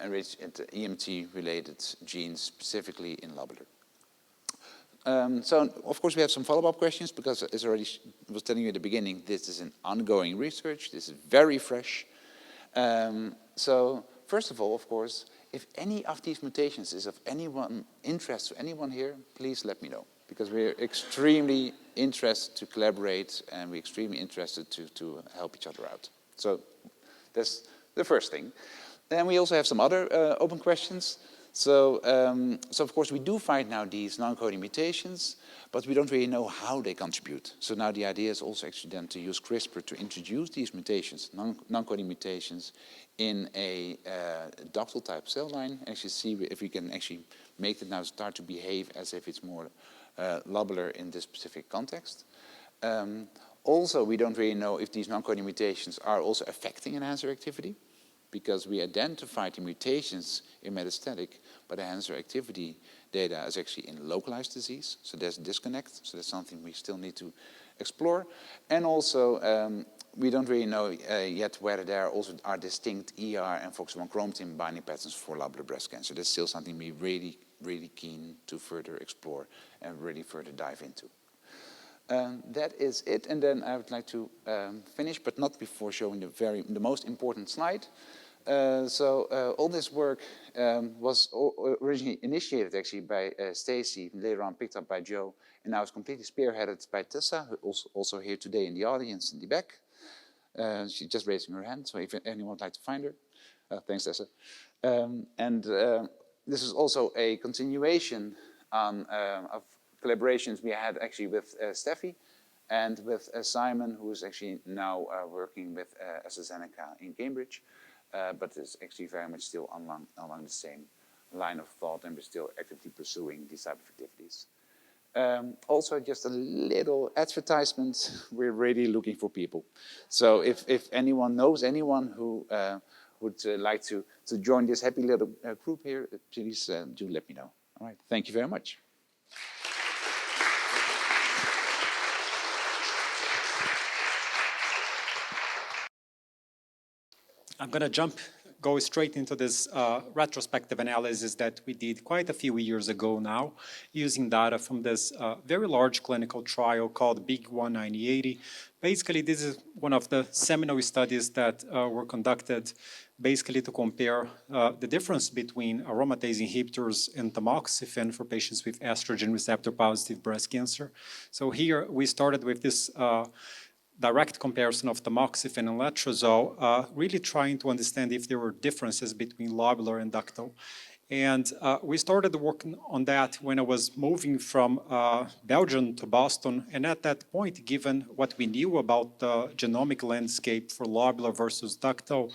enriched into EMT-related genes, specifically in lobular. So, of course, we have some follow-up questions, because as I already was telling you at the beginning, this is an ongoing research. This is very fresh. So, first of all, of course, if any of these mutations is of interest to anyone here, please let me know, because we're extremely interested to collaborate, and we're extremely interested to help each other out. So, that's the first thing. Then we also have some other open questions. So of course, we do find now these non-coding mutations, but we don't really know how they contribute. So now the idea is also actually then to use CRISPR to introduce these mutations, non-coding mutations, in a ductal type cell line, and actually see if we can actually make it now start to behave as if it's more lobular in this specific context. Also, we don't really know if these non-coding mutations are also affecting enhancer activity, because we identified the mutations in metastatic, but the enhancer activity data is actually in localized disease. So there's a disconnect. So that's something we still need to explore. And also, we don't really know yet whether there also are distinct ER and FOXO1 chromatin binding patterns for lobular breast cancer. That's still something we're really, really keen to further explore and really further dive into. That is it, and then I would like to finish, but not before showing the most important slide. All this work was originally initiated actually by Stacy, later on picked up by Joe, and now is completely spearheaded by Tessa, who also here today in the audience in the back. She's just raising her hand, so if anyone would like to find her. Thanks, Tessa. This is also a continuation of collaborations we had actually with Steffi and with Simon, who is actually now working with AstraZeneca in Cambridge, but is actually very much still along the same line of thought, and we're still actively pursuing these type of activities. Also, just a little advertisement, we're really looking for people. So if anyone knows anyone who would like to join this happy little group here, please do let me know. All right, thank you very much. I'm going to go straight into this retrospective analysis that we did quite a few years ago now, using data from this very large clinical trial called Big 19080. Basically, this is one of the seminal studies that were conducted basically to compare the difference between aromatase inhibitors and tamoxifen for patients with estrogen receptor positive breast cancer. So here we started with this direct comparison of tamoxifen and letrozole, really trying to understand if there were differences between lobular and ductal. And we started working on that when I was moving from Belgium to Boston. And at that point, given what we knew about the genomic landscape for lobular versus ductal,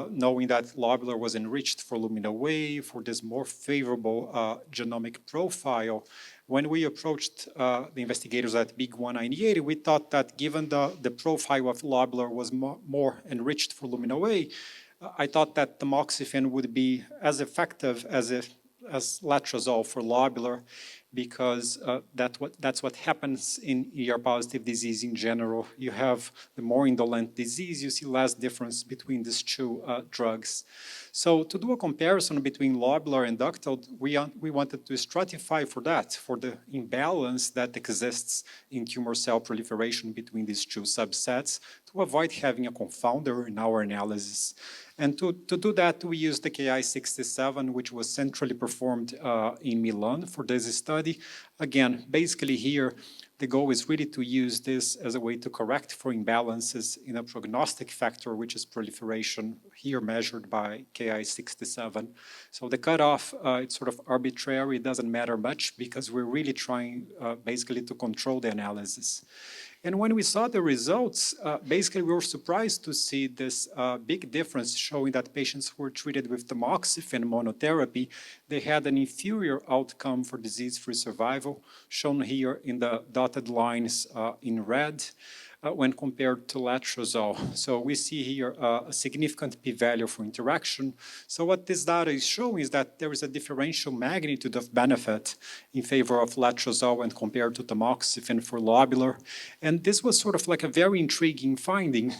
knowing that lobular was enriched for luminal wave, for this more favorable genomic profile, when we approached the investigators at Big 198, we thought that given the profile of lobular was more enriched for luminal wave, I thought that tamoxifen would be as effective as letrozole for lobular, because that's what happens in ER-positive disease in general. You have the more indolent disease, you see less difference between these two drugs. So to do a comparison between lobular and ductal, we wanted to stratify for that, for the imbalance that exists in tumor cell proliferation between these two subsets, to avoid having a confounder in our analysis. And to do that, we used the Ki-67, which was centrally performed in Milan for this study. Again, basically here, the goal is really to use this as a way to correct for imbalances in a prognostic factor, which is proliferation, here measured by Ki-67. So the cutoff, it's sort of arbitrary, it doesn't matter much, because we're really trying basically to control the analysis. And when we saw the results, basically we were surprised to see this big difference showing that patients who were treated with tamoxifen monotherapy, they had an inferior outcome for disease-free survival, shown here in the dotted lines in red, when compared to letrozole. So we see here a significant p-value for interaction. So what this data is showing is that there is a differential magnitude of benefit in favor of letrozole when compared to tamoxifen for lobular. And this was sort of like a very intriguing finding.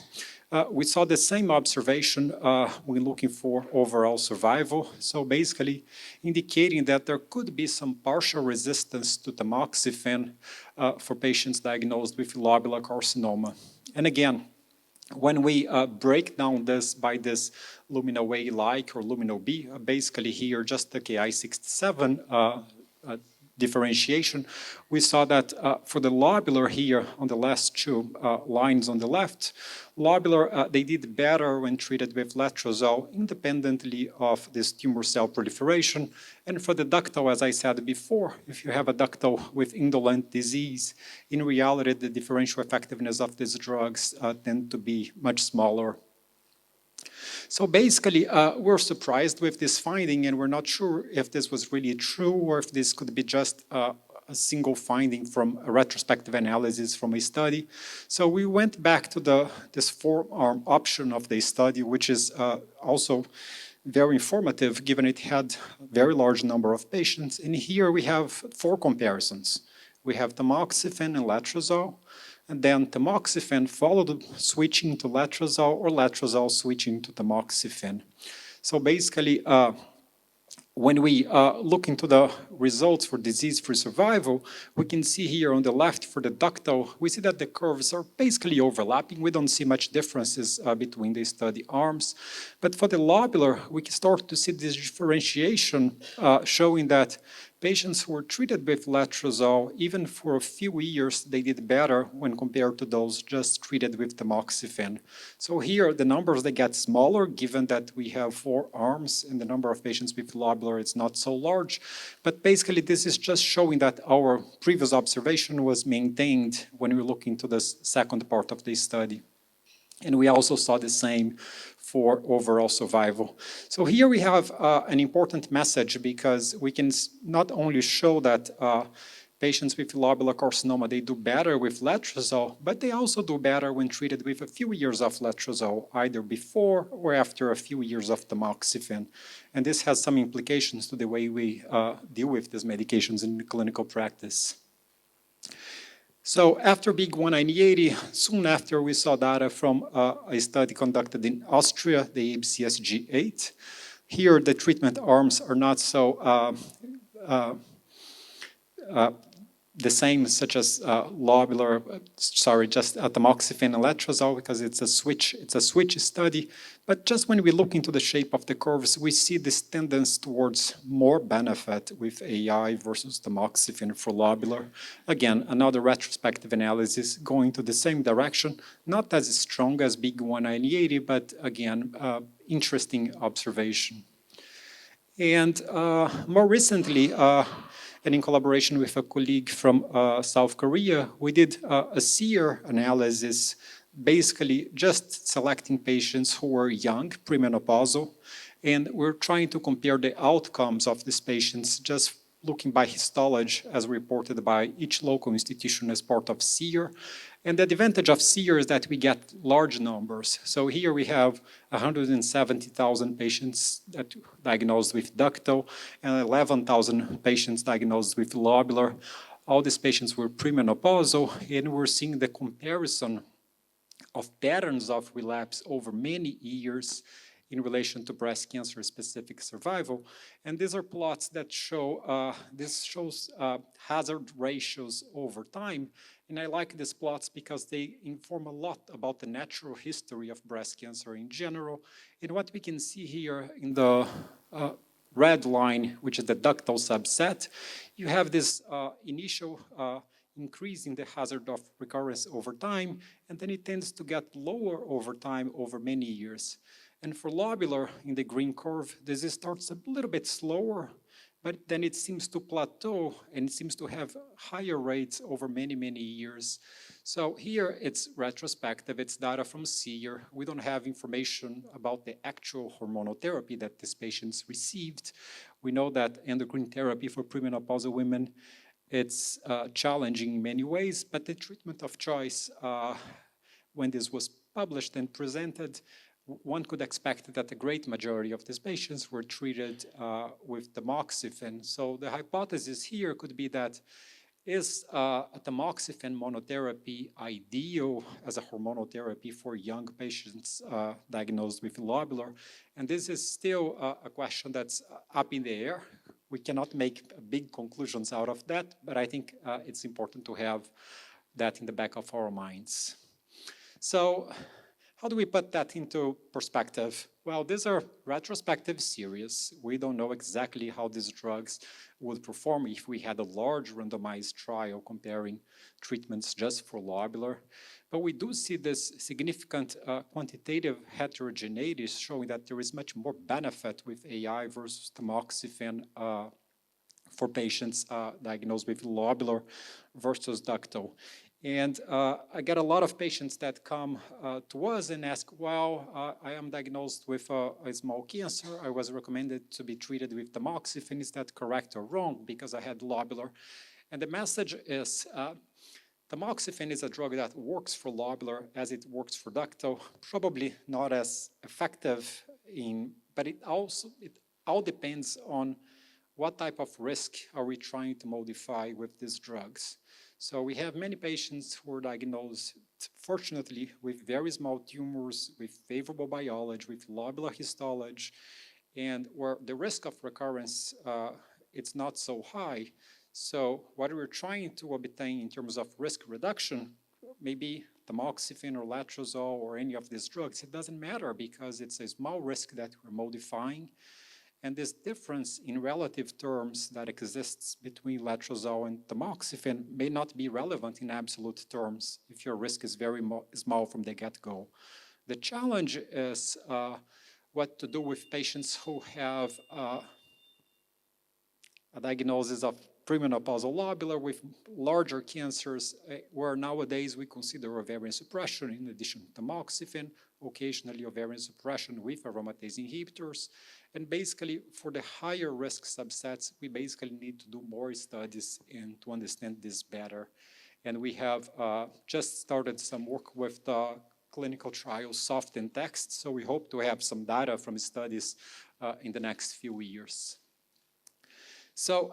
We saw the same observation when looking for overall survival. So basically indicating that there could be some partial resistance to tamoxifen for patients diagnosed with lobular carcinoma. And again, when we break down this by this luminal A-like or luminal B, basically here just the Ki-67 differentiation, we saw that for the lobular here on the last two lines on the left, lobular, they did better when treated with letrozole independently of this tumor cell proliferation. And for the ductal, as I said before, if you have a ductal with indolent disease, in reality, the differential effectiveness of these drugs tend to be much smaller. So basically, we're surprised with this finding, and we're not sure if this was really true or if this could be just a single finding from a retrospective analysis from a study. So we went back to this four-arm option of the study, which is also very informative, given it had a very large number of patients. And here we have four comparisons. We have tamoxifen and letrozole, and then tamoxifen followed switching to letrozole, or letrozole switching to tamoxifen. So basically, when we look into the results for disease-free survival, we can see here on the left for the ductal, we see that the curves are basically overlapping. We don't see much differences between the study arms. But for the lobular, we can start to see this differentiation showing that patients who were treated with letrozole, even for a few years, they did better when compared to those just treated with tamoxifen. So here, the numbers, they get smaller, given that we have four arms, and the number of patients with lobular is not so large. But basically, this is just showing that our previous observation was maintained when we look into this second part of the study. And we also saw the same for overall survival. So here we have an important message, because we can not only show that patients with lobular carcinoma, they do better with letrozole, but they also do better when treated with a few years of letrozole, either before or after a few years of tamoxifen. And this has some implications to the way we deal with these medications in clinical practice. So after Big 190, soon after we saw data from a study conducted in Austria, the ABCSG8. Here the treatment arms are not so the same, such as lobular, just tamoxifen and letrozole, because it's a switch study. But just when we look into the shape of the curves, we see this tendency towards more benefit with AI versus tamoxifen for lobular. Again, another retrospective analysis going to the same direction, not as strong as Big 19080, but again, interesting observation. And more recently, and in collaboration with a colleague from South Korea, we did a SEER analysis, basically just selecting patients who were young, premenopausal, and we're trying to compare the outcomes of these patients just looking by histology as reported by each local institution as part of SEER. And the advantage of SEER is that we get large numbers. So here we have 170,000 patients that diagnosed with ductal and 11,000 patients diagnosed with lobular. All these patients were premenopausal, and we're seeing the comparison of patterns of relapse over many years in relation to breast cancer specific survival. And these are plots that show, this shows hazard ratios over time. And I like these plots because they inform a lot about the natural history of breast cancer in general. And what we can see here in the red line, which is the ductal subset, you have this initial increase in the hazard of recurrence over time, and then it tends to get lower over time over many years. And for lobular, in the green curve, this starts a little bit slower, but then it seems to plateau and it seems to have higher rates over many, many years. So here it's retrospective, it's data from SEER. We don't have information about the actual hormonal therapy that these patients received. We know that endocrine therapy for premenopausal women, it's challenging in many ways, but the treatment of choice, when this was published and presented, one could expect that the great majority of these patients were treated with tamoxifen. So the hypothesis here could be that is a tamoxifen monotherapy ideal as a hormonal therapy for young patients diagnosed with lobular? And this is still a question that's up in the air. We cannot make big conclusions out of that, but I think it's important to have that in the back of our minds. So how do we put that into perspective? Well, these are retrospective series. We don't know exactly how these drugs would perform if we had a large randomized trial comparing treatments just for lobular. But we do see this significant quantitative heterogeneity showing that there is much more benefit with AI versus tamoxifen for patients diagnosed with lobular versus ductal. And I get a lot of patients that come to us and ask, well, I am diagnosed with a small cancer. I was recommended to be treated with tamoxifen. Is that correct or wrong? Because I had lobular. And the message is tamoxifen is a drug that works for lobular as it works for ductal, probably not as effective but it all depends on what type of risk are we trying to modify with these drugs. So we have many patients who are diagnosed, fortunately, with very small tumors, with favorable biology, with lobular histology, and where the risk of recurrence, it's not so high. So what we're trying to obtain in terms of risk reduction, maybe tamoxifen or letrozole or any of these drugs, it doesn't matter because it's a small risk that we're modifying. And this difference in relative terms that exists between letrozole and tamoxifen may not be relevant in absolute terms if your risk is very small from the get-go. The challenge is what to do with patients who have a diagnosis of premenopausal lobular with larger cancers, where nowadays we consider ovarian suppression in addition to tamoxifen, occasionally ovarian suppression with aromatase inhibitors. And basically, for the higher risk subsets, we basically need to do more studies and to understand this better. And we have just started some work with the clinical trial soft and text, so we hope to have some data from studies in the next few years. So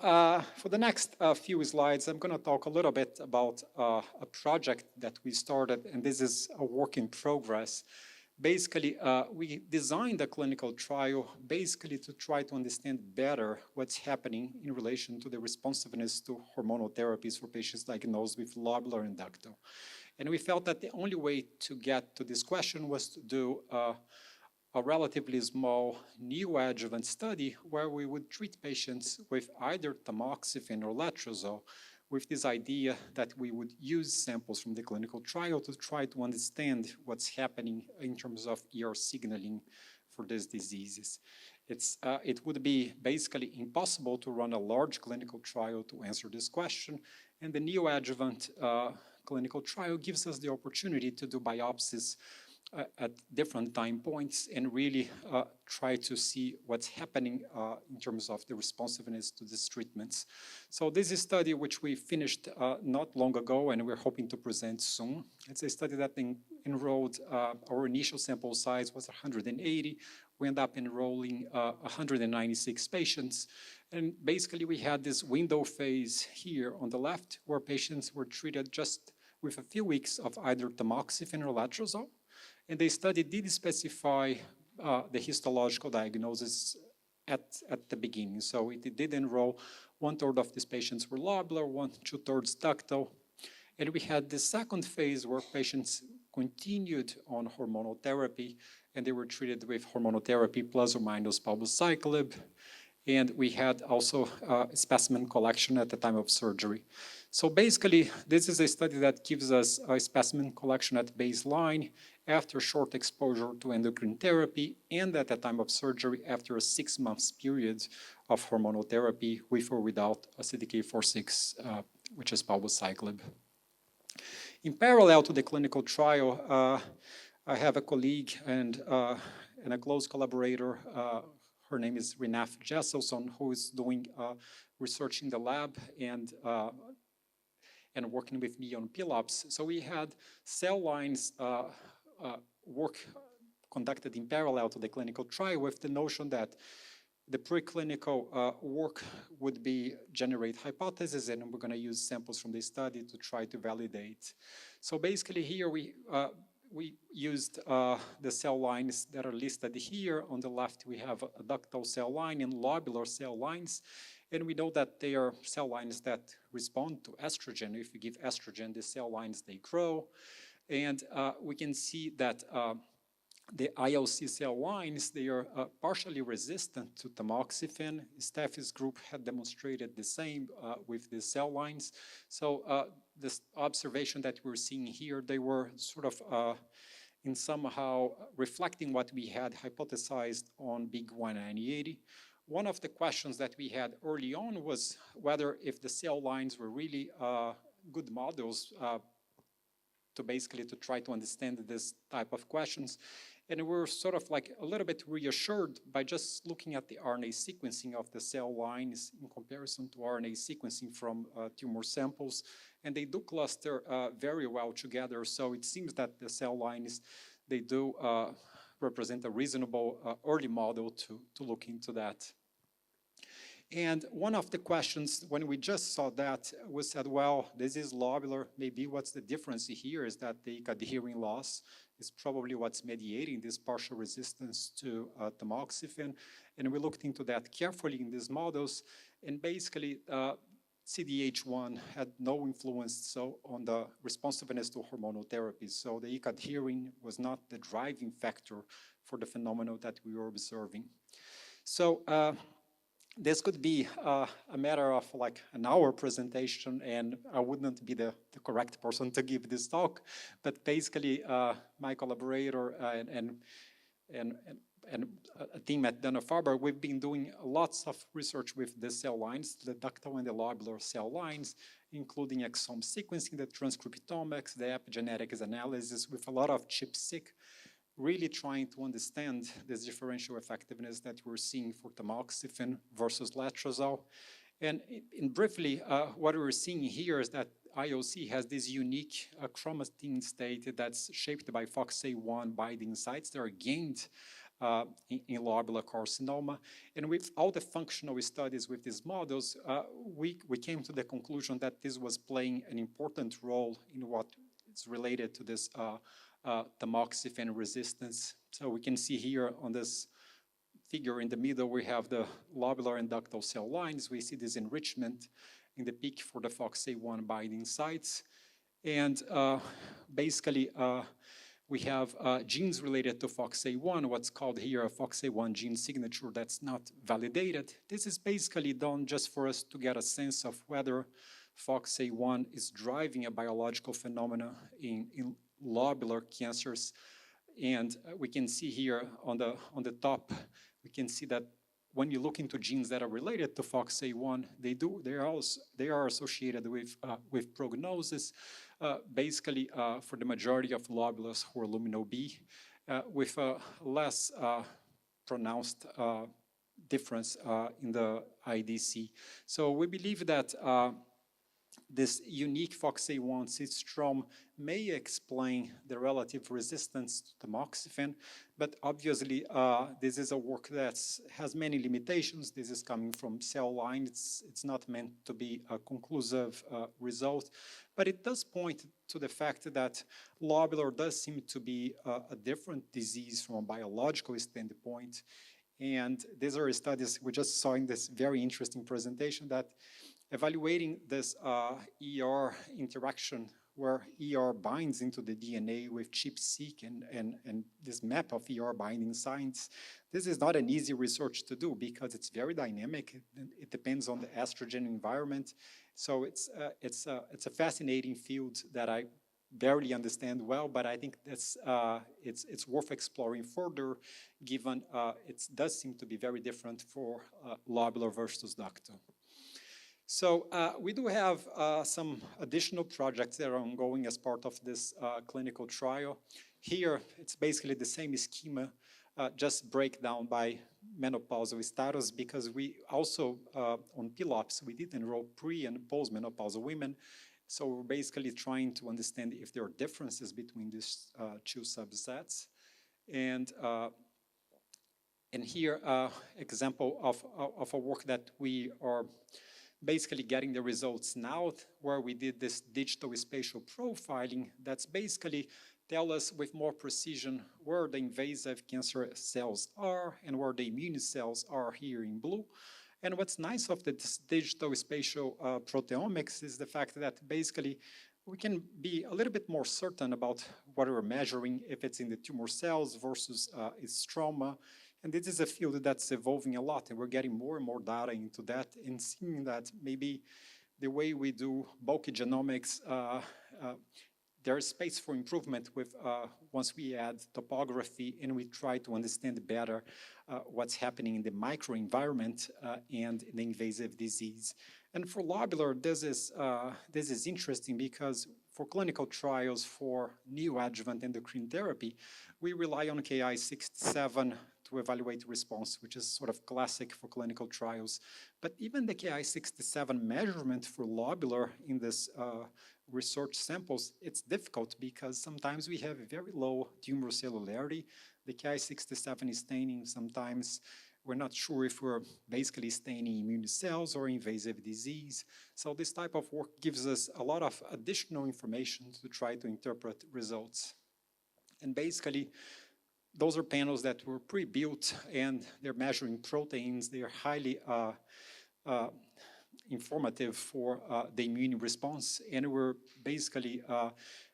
for the next few slides, I'm going to talk a little bit about a project that we started, and this is a work in progress. basically, we designed a clinical trial basically to try to understand better what's happening in relation to the responsiveness to hormonal therapies for patients diagnosed with lobular and ductal. And we felt that the only way to get to this question was to do a relatively small neoadjuvant study where we would treat patients with either tamoxifen or letrozole, with this idea that we would use samples from the clinical trial to try to understand what's happening in terms of ER signaling for these diseases. It would be basically impossible to run a large clinical trial to answer this question, and the neoadjuvant clinical trial gives us the opportunity to do biopsies at different time points and really try to see what's happening in terms of the responsiveness to these treatments. So this is a study which we finished not long ago and we're hoping to present soon. It's a study that enrolled, our initial sample size was 180. We ended up enrolling 196 patients. And basically we had this window phase here on the left where patients were treated just with a few weeks of either tamoxifen or letrozole. And the study did specify the histological diagnosis at the beginning. So it did enroll 1/3 of these patients were lobular, 2/3 ductal. And we had the second phase where patients continued on hormonal therapy, and they were treated with hormonal therapy plus or minus palbociclib. And we had also specimen collection at the time of surgery. So basically, this is a study that gives us a specimen collection at baseline after short exposure to endocrine therapy and at the time of surgery after a 6 months period of hormonal therapy with or without a CDK4/6, which is palbociclib. In parallel to the clinical trial, I have a colleague and a close collaborator. Her name is Rita Jesselson, who is doing research in the lab and working with me on PILOPS. So we had cell lines work conducted in parallel to the clinical trial with the notion that the preclinical work would be generate hypotheses, and we're going to use samples from the study to try to validate. So basically here we used the cell lines that are listed here. On the left, we have a ductal cell line and lobular cell lines. And we know that they are cell lines that respond to estrogen. If you give estrogen, the cell lines, they grow. And we can see that the ILC cell lines, they are partially resistant to tamoxifen. Steffi's group had demonstrated the same with the cell lines. So this observation that we're seeing here, they were sort of in somehow reflecting what we had hypothesized on Big 19080. One of the questions that we had early on was whether if the cell lines were really good models to try to understand this type of questions. And we're sort of like a little bit reassured by just looking at the RNA sequencing of the cell lines in comparison to RNA sequencing from tumor samples. And they do cluster very well together. So it seems that the cell lines, they do represent a reasonable early model to look into that. And one of the questions when we just saw that was said, well, this is lobular. Maybe what's the difference here is that the adhering loss is probably what's mediating this partial resistance to tamoxifen. And we looked into that carefully in these models. And basically, CDH1 had no influence on the responsiveness to hormonal therapies. So the adhering was not the driving factor for the phenomenon that we were observing. So this could be a matter of like an hour presentation, and I wouldn't be the correct person to give this talk. But basically, my collaborator and a team at Dana-Farber, we've been doing lots of research with the cell lines, the ductal and the lobular cell lines, including exome sequencing, the transcriptomics, the epigenetics analysis with a lot of ChIP-seq, really trying to understand this differential effectiveness that we're seeing for tamoxifen versus letrozole. And briefly, what we're seeing here is that IOC has this unique chromatin state that's shaped by FOXA1 binding sites that are gained in lobular carcinoma. And with all the functional studies with these models, we came to the conclusion that this was playing an important role in what is related to this tamoxifen resistance. So we can see here on this figure in the middle, we have the lobular and ductal cell lines. We see this enrichment in the peak for the FOXA1 binding sites. And basically, we have genes related to FOXA1, what's called here a FOXA1 gene signature that's not validated. This is basically done just for us to get a sense of whether FOXA1 is driving a biological phenomena in lobular cancers. And we can see here on the top, we can see that when you look into genes that are related to FOXA1, they are associated with prognosis, basically for the majority of lobulars who are luminal B, with a less pronounced difference in the IDC. So we believe that this unique FOXA1 cytostrom may explain the relative resistance to tamoxifen, but obviously this is a work that has many limitations. This is coming from cell line. It's not meant to be a conclusive result, but it does point to the fact that lobular does seem to be a different disease from a biological standpoint. And these are studies we just saw in this very interesting presentation that evaluating this ER interaction where ER binds into the DNA with ChIP-seq and this map of ER binding sites. This is not an easy research to do because it's very dynamic. It depends on the estrogen environment. So it's a fascinating field that I barely understand well, but I think that's it's worth exploring further, given it does seem to be very different for lobular versus ductal. So we do have some additional projects that are ongoing as part of this clinical trial. Here, it's basically the same schema, just breakdown by menopausal status, because we also, on PLOPs, we did enroll pre- and postmenopausal women. So we're basically trying to understand if there are differences between these two subsets. And here, example of a work that we are basically getting the results now, where we did this digital spatial profiling that's basically tell us with more precision where the invasive cancer cells are and where the immune cells are here in blue. And what's nice of this digital spatial proteomics is the fact that basically we can be a little bit more certain about what we're measuring, if it's in the tumor cells versus its stroma. And this is a field that's evolving a lot, and we're getting more and more data into that and seeing that maybe the way we do bulky genomics, there is space for improvement with once we add topography and we try to understand better what's happening in the microenvironment and the invasive disease. And for lobular, this is interesting because for clinical trials for neoadjuvant endocrine therapy, we rely on Ki-67 to evaluate response, which is sort of classic for clinical trials. But even the Ki-67 measurement for lobular in this research samples, it's difficult because sometimes we have very low tumor cellularity. The Ki-67 is staining sometimes. We're not sure if we're basically staining immune cells or invasive disease. So this type of work gives us a lot of additional information to try to interpret results. And basically, those are panels that were pre-built and they're measuring proteins. They are highly informative for the immune response. And we're basically,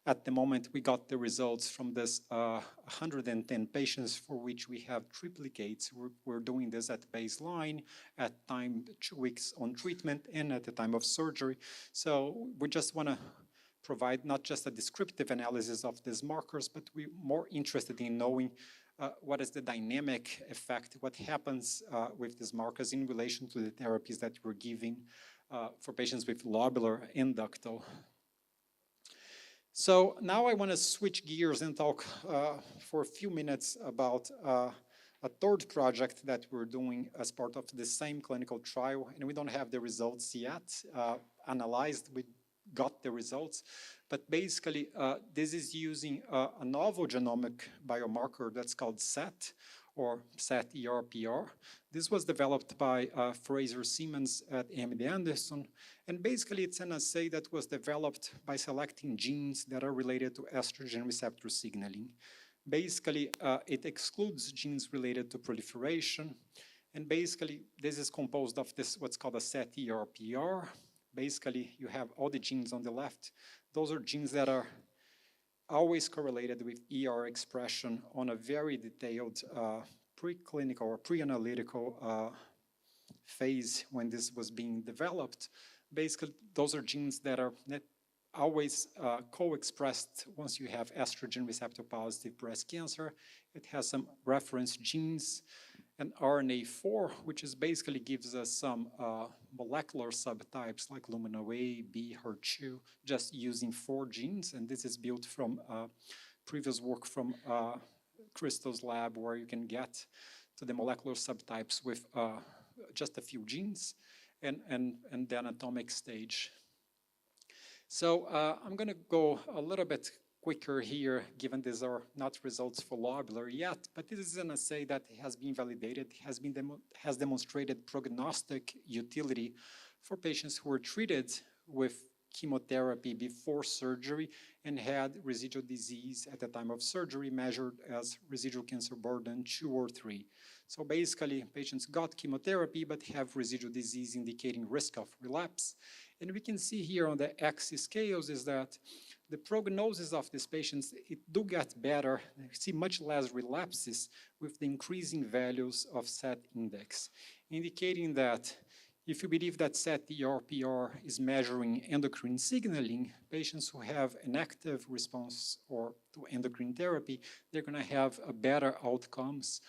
at the moment, we got the results from this 110 patients for which we have triplicates. We're doing this at baseline, at time 2 weeks on treatment, and at the time of surgery. So we just want to provide not just a descriptive analysis of these markers, but we're more interested in knowing what is the dynamic effect, what happens with these markers in relation to the therapies that we're giving for patients with lobular and ductal. So now I want to switch gears and talk for a few minutes about a third project that we're doing as part of the same clinical trial, and we don't have the results yet analyzed. We got the results, but basically this is using a novel genomic biomarker that's called SET, or SET-ER-PR. This was developed by Fraser Siemens at MD Anderson, and basically it's an assay that was developed by selecting genes that are related to estrogen receptor signaling. Basically, it excludes genes related to proliferation, and basically this is composed of this what's called a SET-ER-PR. Basically, you have all the genes on the left. Those are genes that are always correlated with ER expression on a very detailed preclinical or pre-analytical phase when this was being developed. Basically, those are genes that are always co-expressed once you have estrogen receptor positive breast cancer. It has some reference genes and RNA4, which is basically gives us some molecular subtypes like lumino A, B, HER2, just using 4 genes. And this is built from previous work from Crystal's lab, where you can get to the molecular subtypes with just a few genes and then atomic stage. So I'm going to go a little bit quicker here, given these are not results for lobular yet, but this is an assay that has been validated, has demonstrated prognostic utility for patients who were treated with chemotherapy before surgery and had residual disease at the time of surgery, measured as residual cancer burden 2 or 3. So basically, patients got chemotherapy but have residual disease indicating risk of relapse. And we can see here on the axis scales is that the prognosis of these patients, it do get better. You see much less relapses with the increasing values of SET index, indicating that if you believe that SET-ER-PR is measuring endocrine signaling, patients who have an active response or to endocrine therapy, they're going to have a better outcomes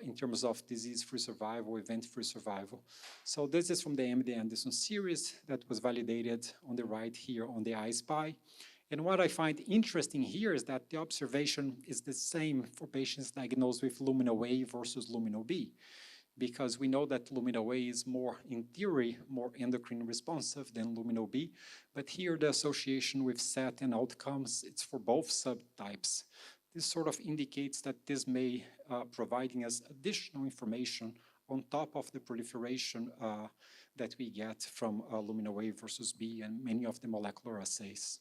in terms of disease-free survival, event-free survival. So this is from the MD Anderson series that was validated on the right here on the I-SPY. And what I find interesting here is that the observation is the same for patients diagnosed with lumino A versus lumino B, because we know that lumino A is more, in theory, more endocrine responsive than lumino B. But here the association with SET and outcomes, it's for both subtypes. This sort of indicates that this may providing us additional information on top of the proliferation that we get from lumino A versus B and many of the molecular assays.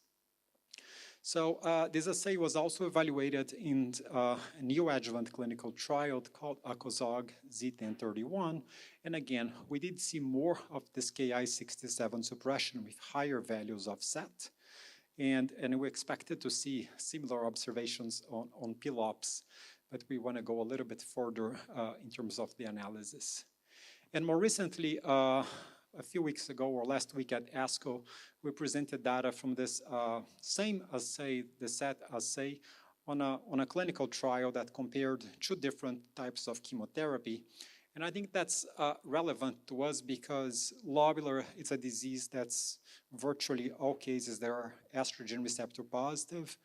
So this assay was also evaluated in a neoadjuvant clinical trial called ACOSOG Z1031. And again, we did see more of this Ki-67 suppression with higher values of SET. And we expected to see similar observations on PILOPS, but we want to go a little bit further in terms of the analysis. And more recently, a few weeks ago or last week at ASCO, we presented data from this same assay, the SET assay, on a clinical trial that compared 2 different types of chemotherapy. And I think that's relevant to us because lobular, it's a disease that's virtually all cases that are estrogen receptor positive.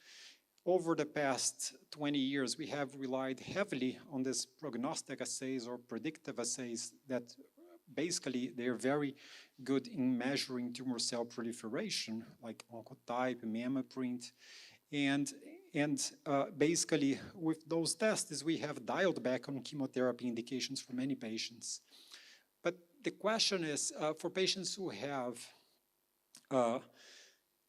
Over the past 20 years, we have relied heavily on these prognostic assays or predictive assays that basically they're very good in measuring tumor cell proliferation, like oncotype, mammaprint. And basically, with those tests, we have dialed back on chemotherapy indications for many patients. But the question is, for patients who have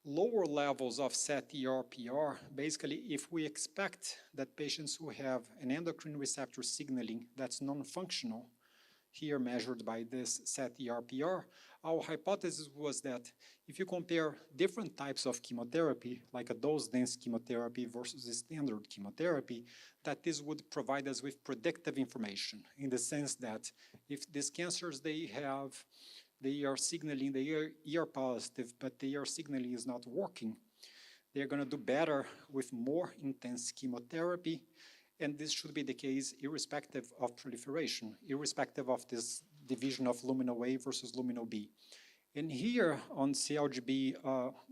lower levels of SET-ER-PR, basically, if we expect that patients who have an endocrine receptor signaling that's non-functional, here measured by this SET-ER-PR, our hypothesis was that if you compare different types of chemotherapy, like a dose-dense chemotherapy versus a standard chemotherapy, that this would provide us with predictive information in the sense that if these cancers they are signaling, they are ER positive, but the ER signaling is not working, they're going to do better with more intense chemotherapy. And this should be the case irrespective of proliferation, irrespective of this division of lumino A versus lumino B. And here on CLGB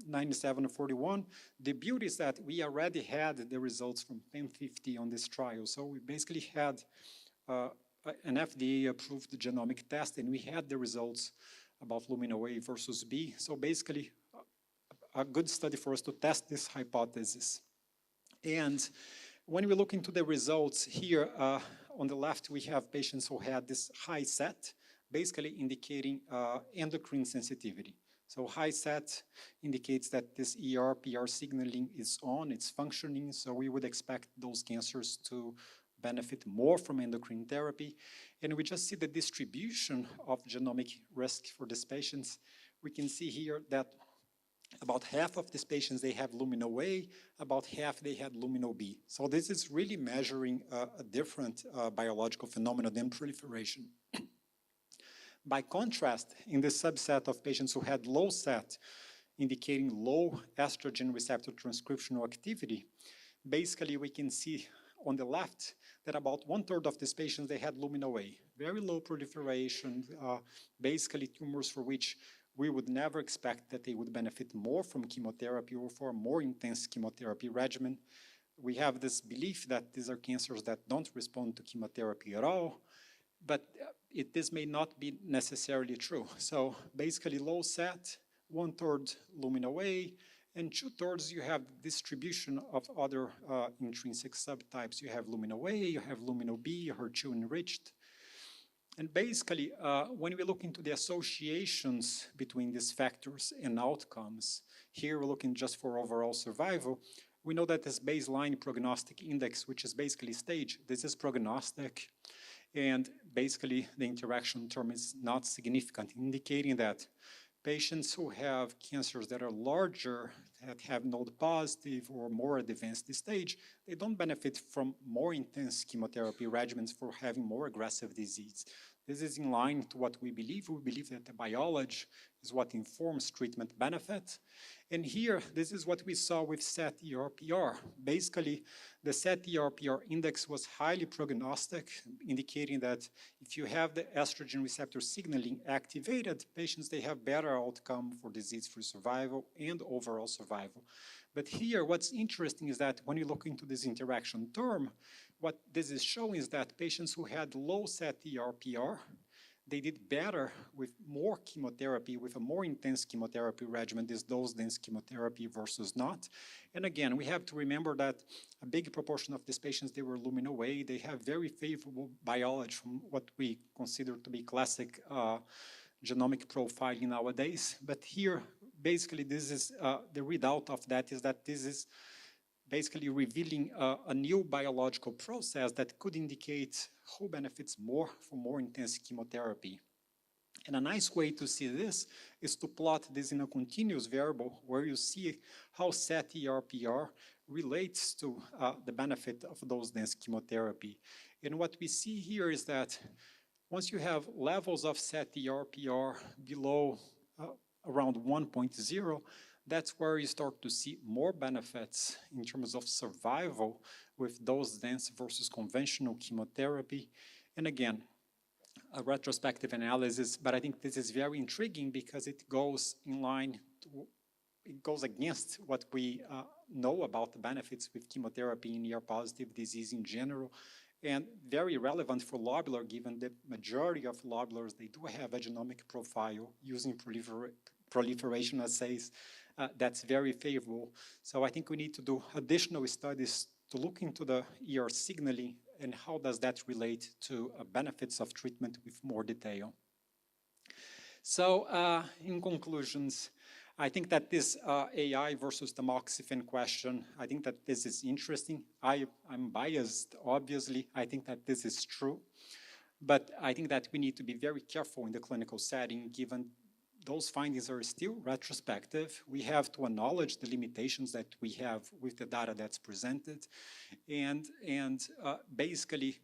9741, the beauty is that we already had the results from 1050 on this trial. So we basically had an FDA-approved genomic test, and we had the results about lumino A versus B. So basically, a good study for us to test this hypothesis. And when we look into the results here, on the left, we have patients who had this high set, basically indicating endocrine sensitivity. So high set indicates that this ER-PR signaling is on, it's functioning, so we would expect those cancers to benefit more from endocrine therapy. And we just see the distribution of genomic risk for these patients. We can see here that about half of these patients, they have lumino A, about half they had lumino B. So this is really measuring a different biological phenomenon than proliferation. By contrast, in the subset of patients who had low set, indicating low estrogen receptor transcriptional activity, basically we can see on the left that about 1/3 of these patients, they had lumino A, very low proliferation, basically tumors for which we would never expect that they would benefit more from chemotherapy or for a more intense chemotherapy regimen. We have this belief that these are cancers that don't respond to chemotherapy at all, but this may not be necessarily true. So basically low set, 1/3 lumino A, and 2/3 you have distribution of other intrinsic subtypes. You have lumino A, you have lumino B, HER2 enriched. And basically, when we look into the associations between these factors and outcomes, here we're looking just for overall survival, we know that this baseline prognostic index, which is basically stage, this is prognostic, and basically the interaction term is not significant, indicating that patients who have cancers that are larger, that have node positive or more advanced stage, they don't benefit from more intense chemotherapy regimens for having more aggressive disease. This is in line to what we believe. We believe that the biology is what informs treatment benefit. And here, this is what we saw with SET ER-PR. Basically, the SET ER-PR index was highly prognostic, indicating that if you have the estrogen receptor signaling activated, patients, they have better outcome for disease-free survival and overall survival. But here, what's interesting is that when you look into this interaction term, what this is showing is that patients who had low SET ER-PR, they did better with more chemotherapy, with a more intense chemotherapy regimen, this dose-dense chemotherapy versus not. And again, we have to remember that a big proportion of these patients, they were lumino A. They have very favorable biology from what we consider to be classic genomic profiling nowadays. But here, basically, this is the readout of that is that this is basically revealing a new biological process that could indicate who benefits more from more intense chemotherapy. And a nice way to see this is to plot this in a continuous variable where you see how SET ER-PR relates to the benefit of dose-dense chemotherapy. And what we see here is that once you have levels of SET ER-PR below around 1.0, that's where you start to see more benefits in terms of survival with dose-dense versus conventional chemotherapy. And again, a retrospective analysis, but I think this is very intriguing because it goes in line, it goes against what we know about the benefits with chemotherapy in ER-positive disease in general, and very relevant for lobular, given the majority of lobulars, they do have a genomic profile using proliferation assays that's very favorable. So I think we need to do additional studies to look into the ER signaling and how does that relate to benefits of treatment with more detail. So in conclusions, I think that this AI versus tamoxifen question, I think that this is interesting. I'm biased, obviously. I think that this is true. But I think that we need to be very careful in the clinical setting, given those findings are still retrospective. We have to acknowledge the limitations that we have with the data that's presented. And basically,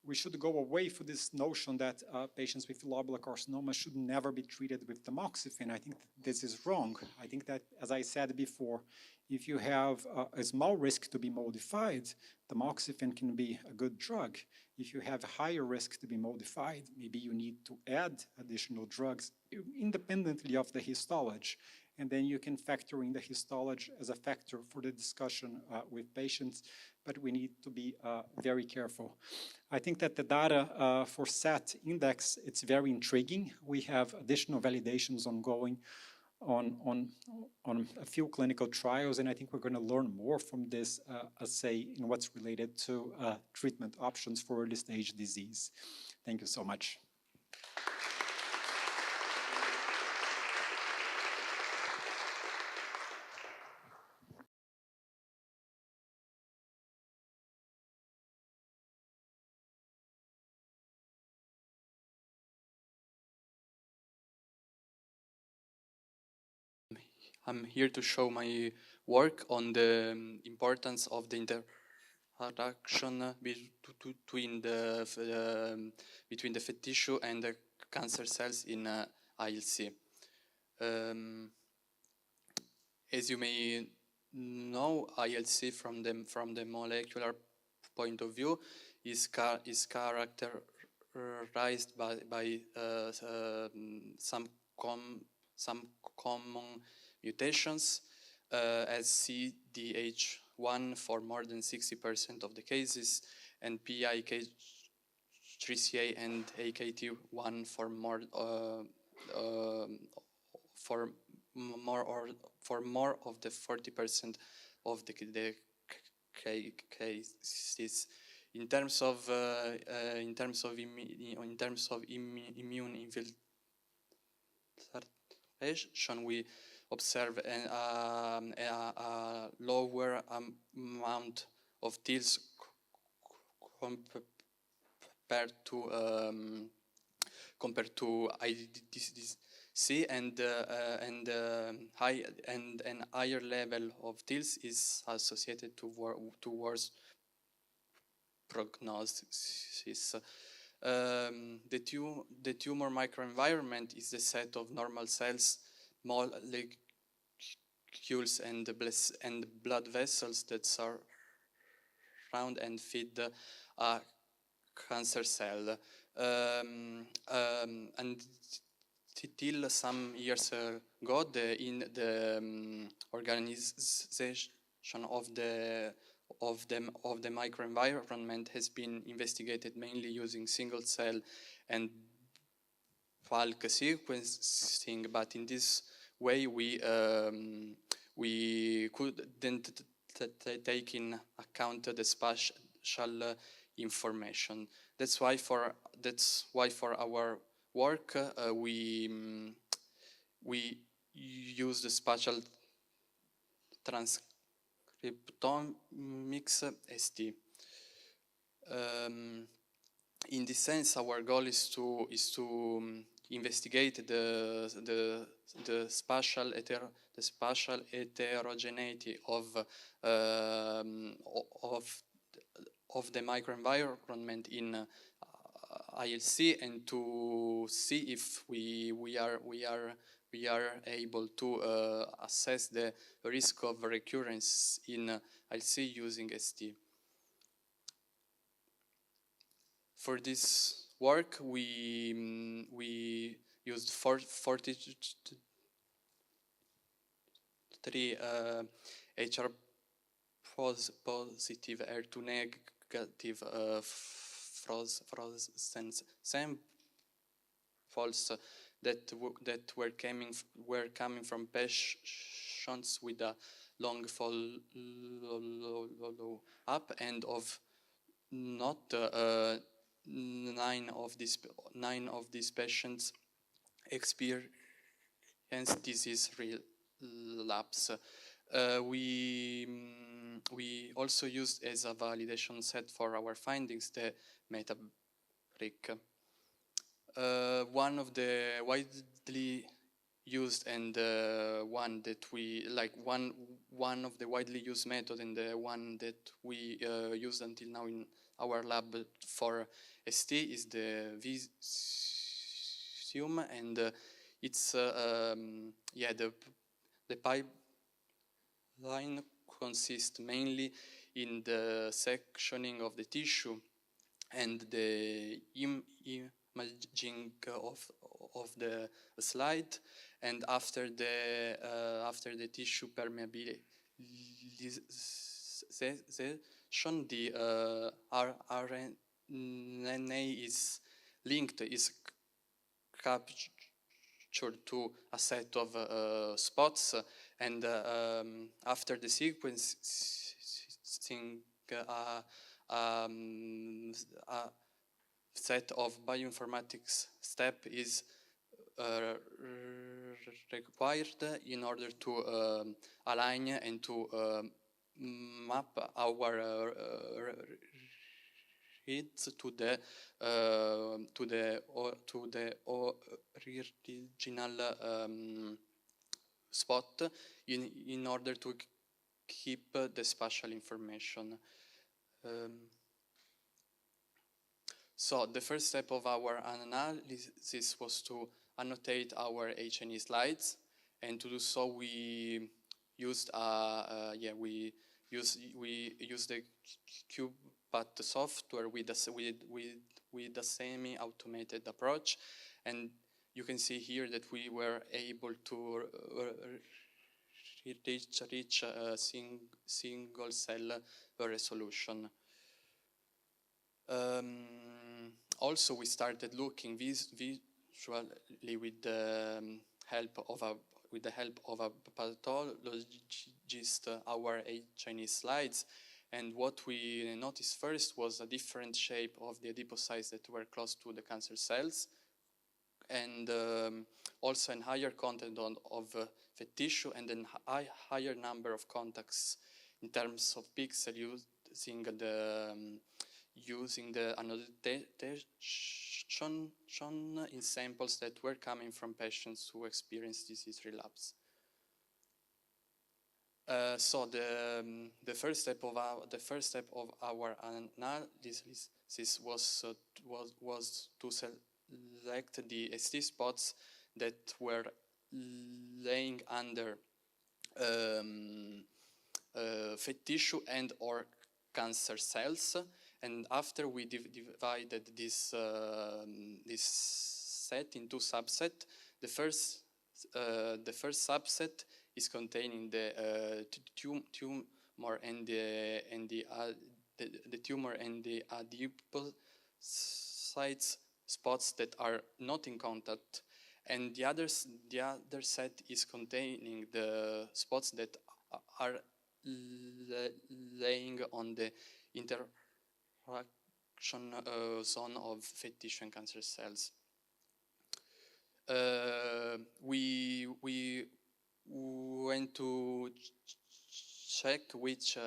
we should go away from this notion that patients with lobular carcinoma should never be treated with tamoxifen. I think this is wrong. I think that, as I said before, if you have a small risk to be modified, tamoxifen can be a good drug. If you have a higher risk to be modified, maybe you need to add additional drugs independently of the histology. And then you can factor in the histology as a factor for the discussion with patients, but we need to be very careful. I think that the data for SET index, it's very intriguing. We have additional validations ongoing on a few clinical trials, and I think we're going to learn more from this assay in what's related to treatment options for early stage disease. Thank you so much. I'm here to show my work on the importance of the interaction between the fat tissue and the cancer cells in ILC. As you may know, ILC from the molecular point of view is characterized by some common mutations as CDH1 for more than 60% of the cases, and PIK3CA and AKT1 for more of the 40% of the cases. In terms of immune infiltration, we observe a lower amount of TILs compared to IDC, and an higher level of TILs is associated towards prognosis. The tumor microenvironment is the set of normal cells, molecules, and blood vessels that surround and feed a cancer cell. Until some years ago, the organization of the microenvironment has been investigated mainly using single cell and bulk sequencing, but in this way we couldn't take in account the spatial information. That's why for our work we use the spatial transcriptomics ST. In this sense, our goal is to investigate the spatial heterogeneity of the microenvironment in ILC, and to see if we are able to assess the risk of recurrence in ILC using ST. For this work, we used 43 HR positive, HER2 negative frozen samples that were coming from patients with a long follow-up, and of not 9 of these patients experienced disease relapse. We also used as a validation set for our findings the metabrick. One of the widely used and one that we like one of the widely used method, and the one that we used until now in our lab for ST is the Symposium, and it's the pipeline consists mainly in the sectioning of the tissue and the imaging of the slide, and after the tissue permeability the RNA is captured to a set of spots, and after the sequencing, a set of bioinformatics step is required in order to align and to map our reads to the original spot in order to keep the spatial information. So the first step of our analysis was to annotate our H&E slides, and to do so we used we used the CubePath software with a semi-automated approach, and you can see here that we were able to reach a single cell resolution. Also, we started looking visually with the help of a pathologist our Chinese slides, and what we noticed first was a different shape of the adipocytes that were close to the cancer cells, and also a higher content of fat tissue, and a higher number of contacts in terms of pixel using the annotation in samples that were coming from patients who experienced disease relapse. So the first step of our analysis was to select the ST spots that were laying under fat tissue and or cancer cells. And after we divided this set into subset, the first subset is containing the tumor and the tumor and the adipocytes spots that are not in contact, and the other set is containing the spots that are laying on the interaction zone of fat tissue and cancer cells. We went to check which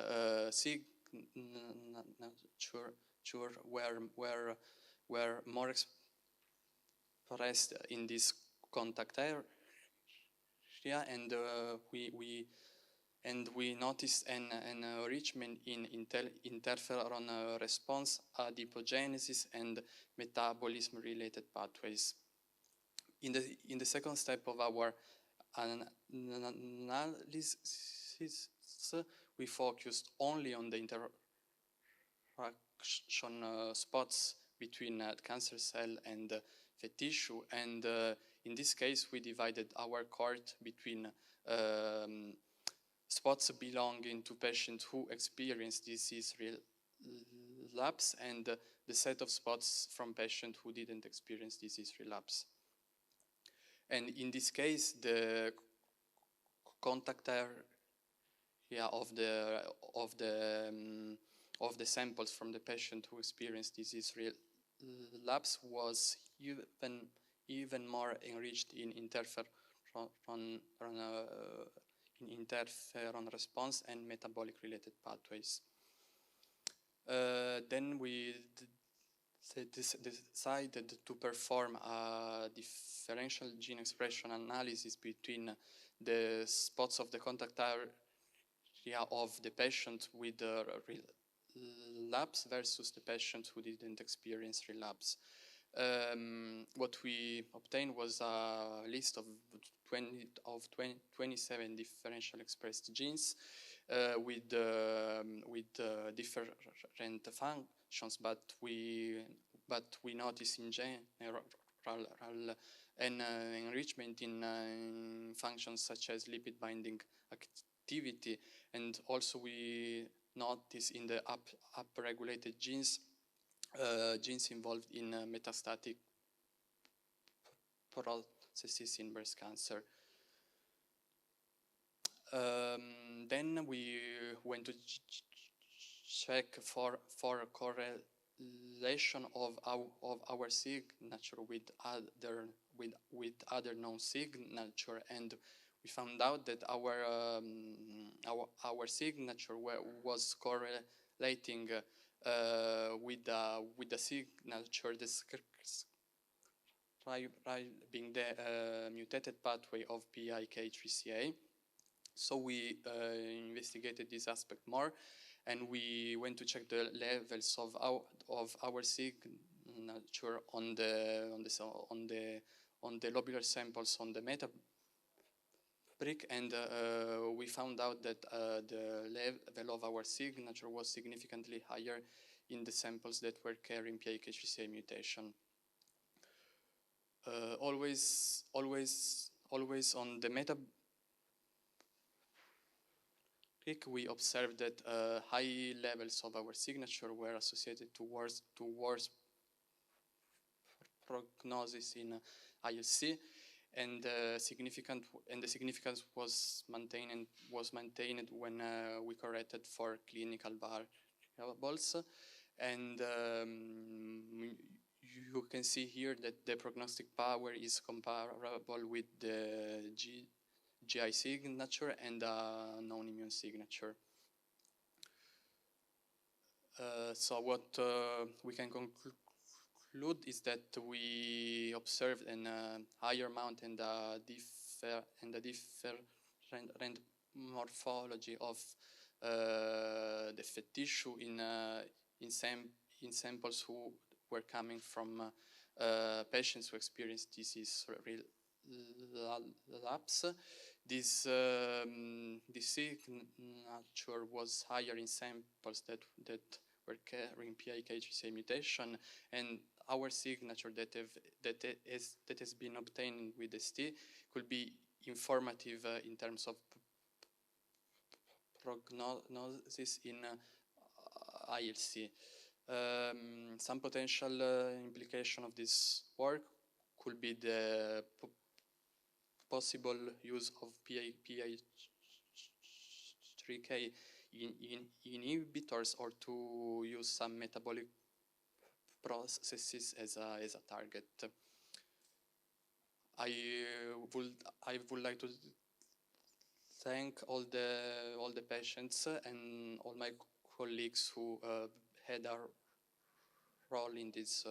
signature were more expressed in this contact area, and we noticed an enrichment in interferon response, adipogenesis, and metabolism-related pathways. In the second step of our analysis, we focused only on the interaction spots between cancer cell and fat tissue, and in this case we divided our cohort between spots belonging to patients who experienced disease relapse and the set of spots from patients who didn't experience disease relapse. And in this case, the contact area of the samples from the patient who experienced disease relapse was even more enriched in interferon response and metabolic related pathways. Then we decided to perform a differential gene expression analysis between the spots of the contact area of the patient with relapse versus the patient who didn't experience relapse. What we obtained was a list of 27 differential expressed genes with different functions, but we notice in general an enrichment in functions such as lipid binding activity, and also we notice in the upregulated genes genes involved in metastatic processes in breast cancer. Then we went to check for correlation of our signature with other known signature, and we found out that our signature was correlating with the signature describing the mutated pathway of PIK3CA. So we investigated this aspect more, and we went to check the levels of our signature on the lobular samples on the metabrick, and we found out that the level of our signature was significantly higher in the samples that were carrying PIK3CA mutation. Always on the metabrick, we observed that high levels of our signature were associated to worse prognosis in ILC, and the significance was maintained when we corrected for clinical variables, and you can see here that the prognostic power is comparable with the GI signature and non-immune signature. So what we can conclude is that we observed a higher amount and a different morphology of the fat tissue in samples who were coming from patients who experienced disease relapse. This signature was higher in samples that were carrying PIK3CA mutation, and our signature that has been obtained with ST could be informative in terms of prognosis in ILC. Some potential implication of this work could be the possible use of PI3K inhibitors, or to use some metabolic processes as a target. I would like to thank all the patients and all my colleagues who had a role in this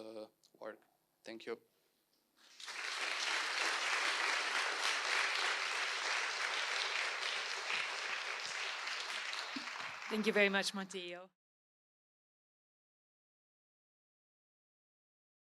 work. Thank you. Thank you very much, Matteo.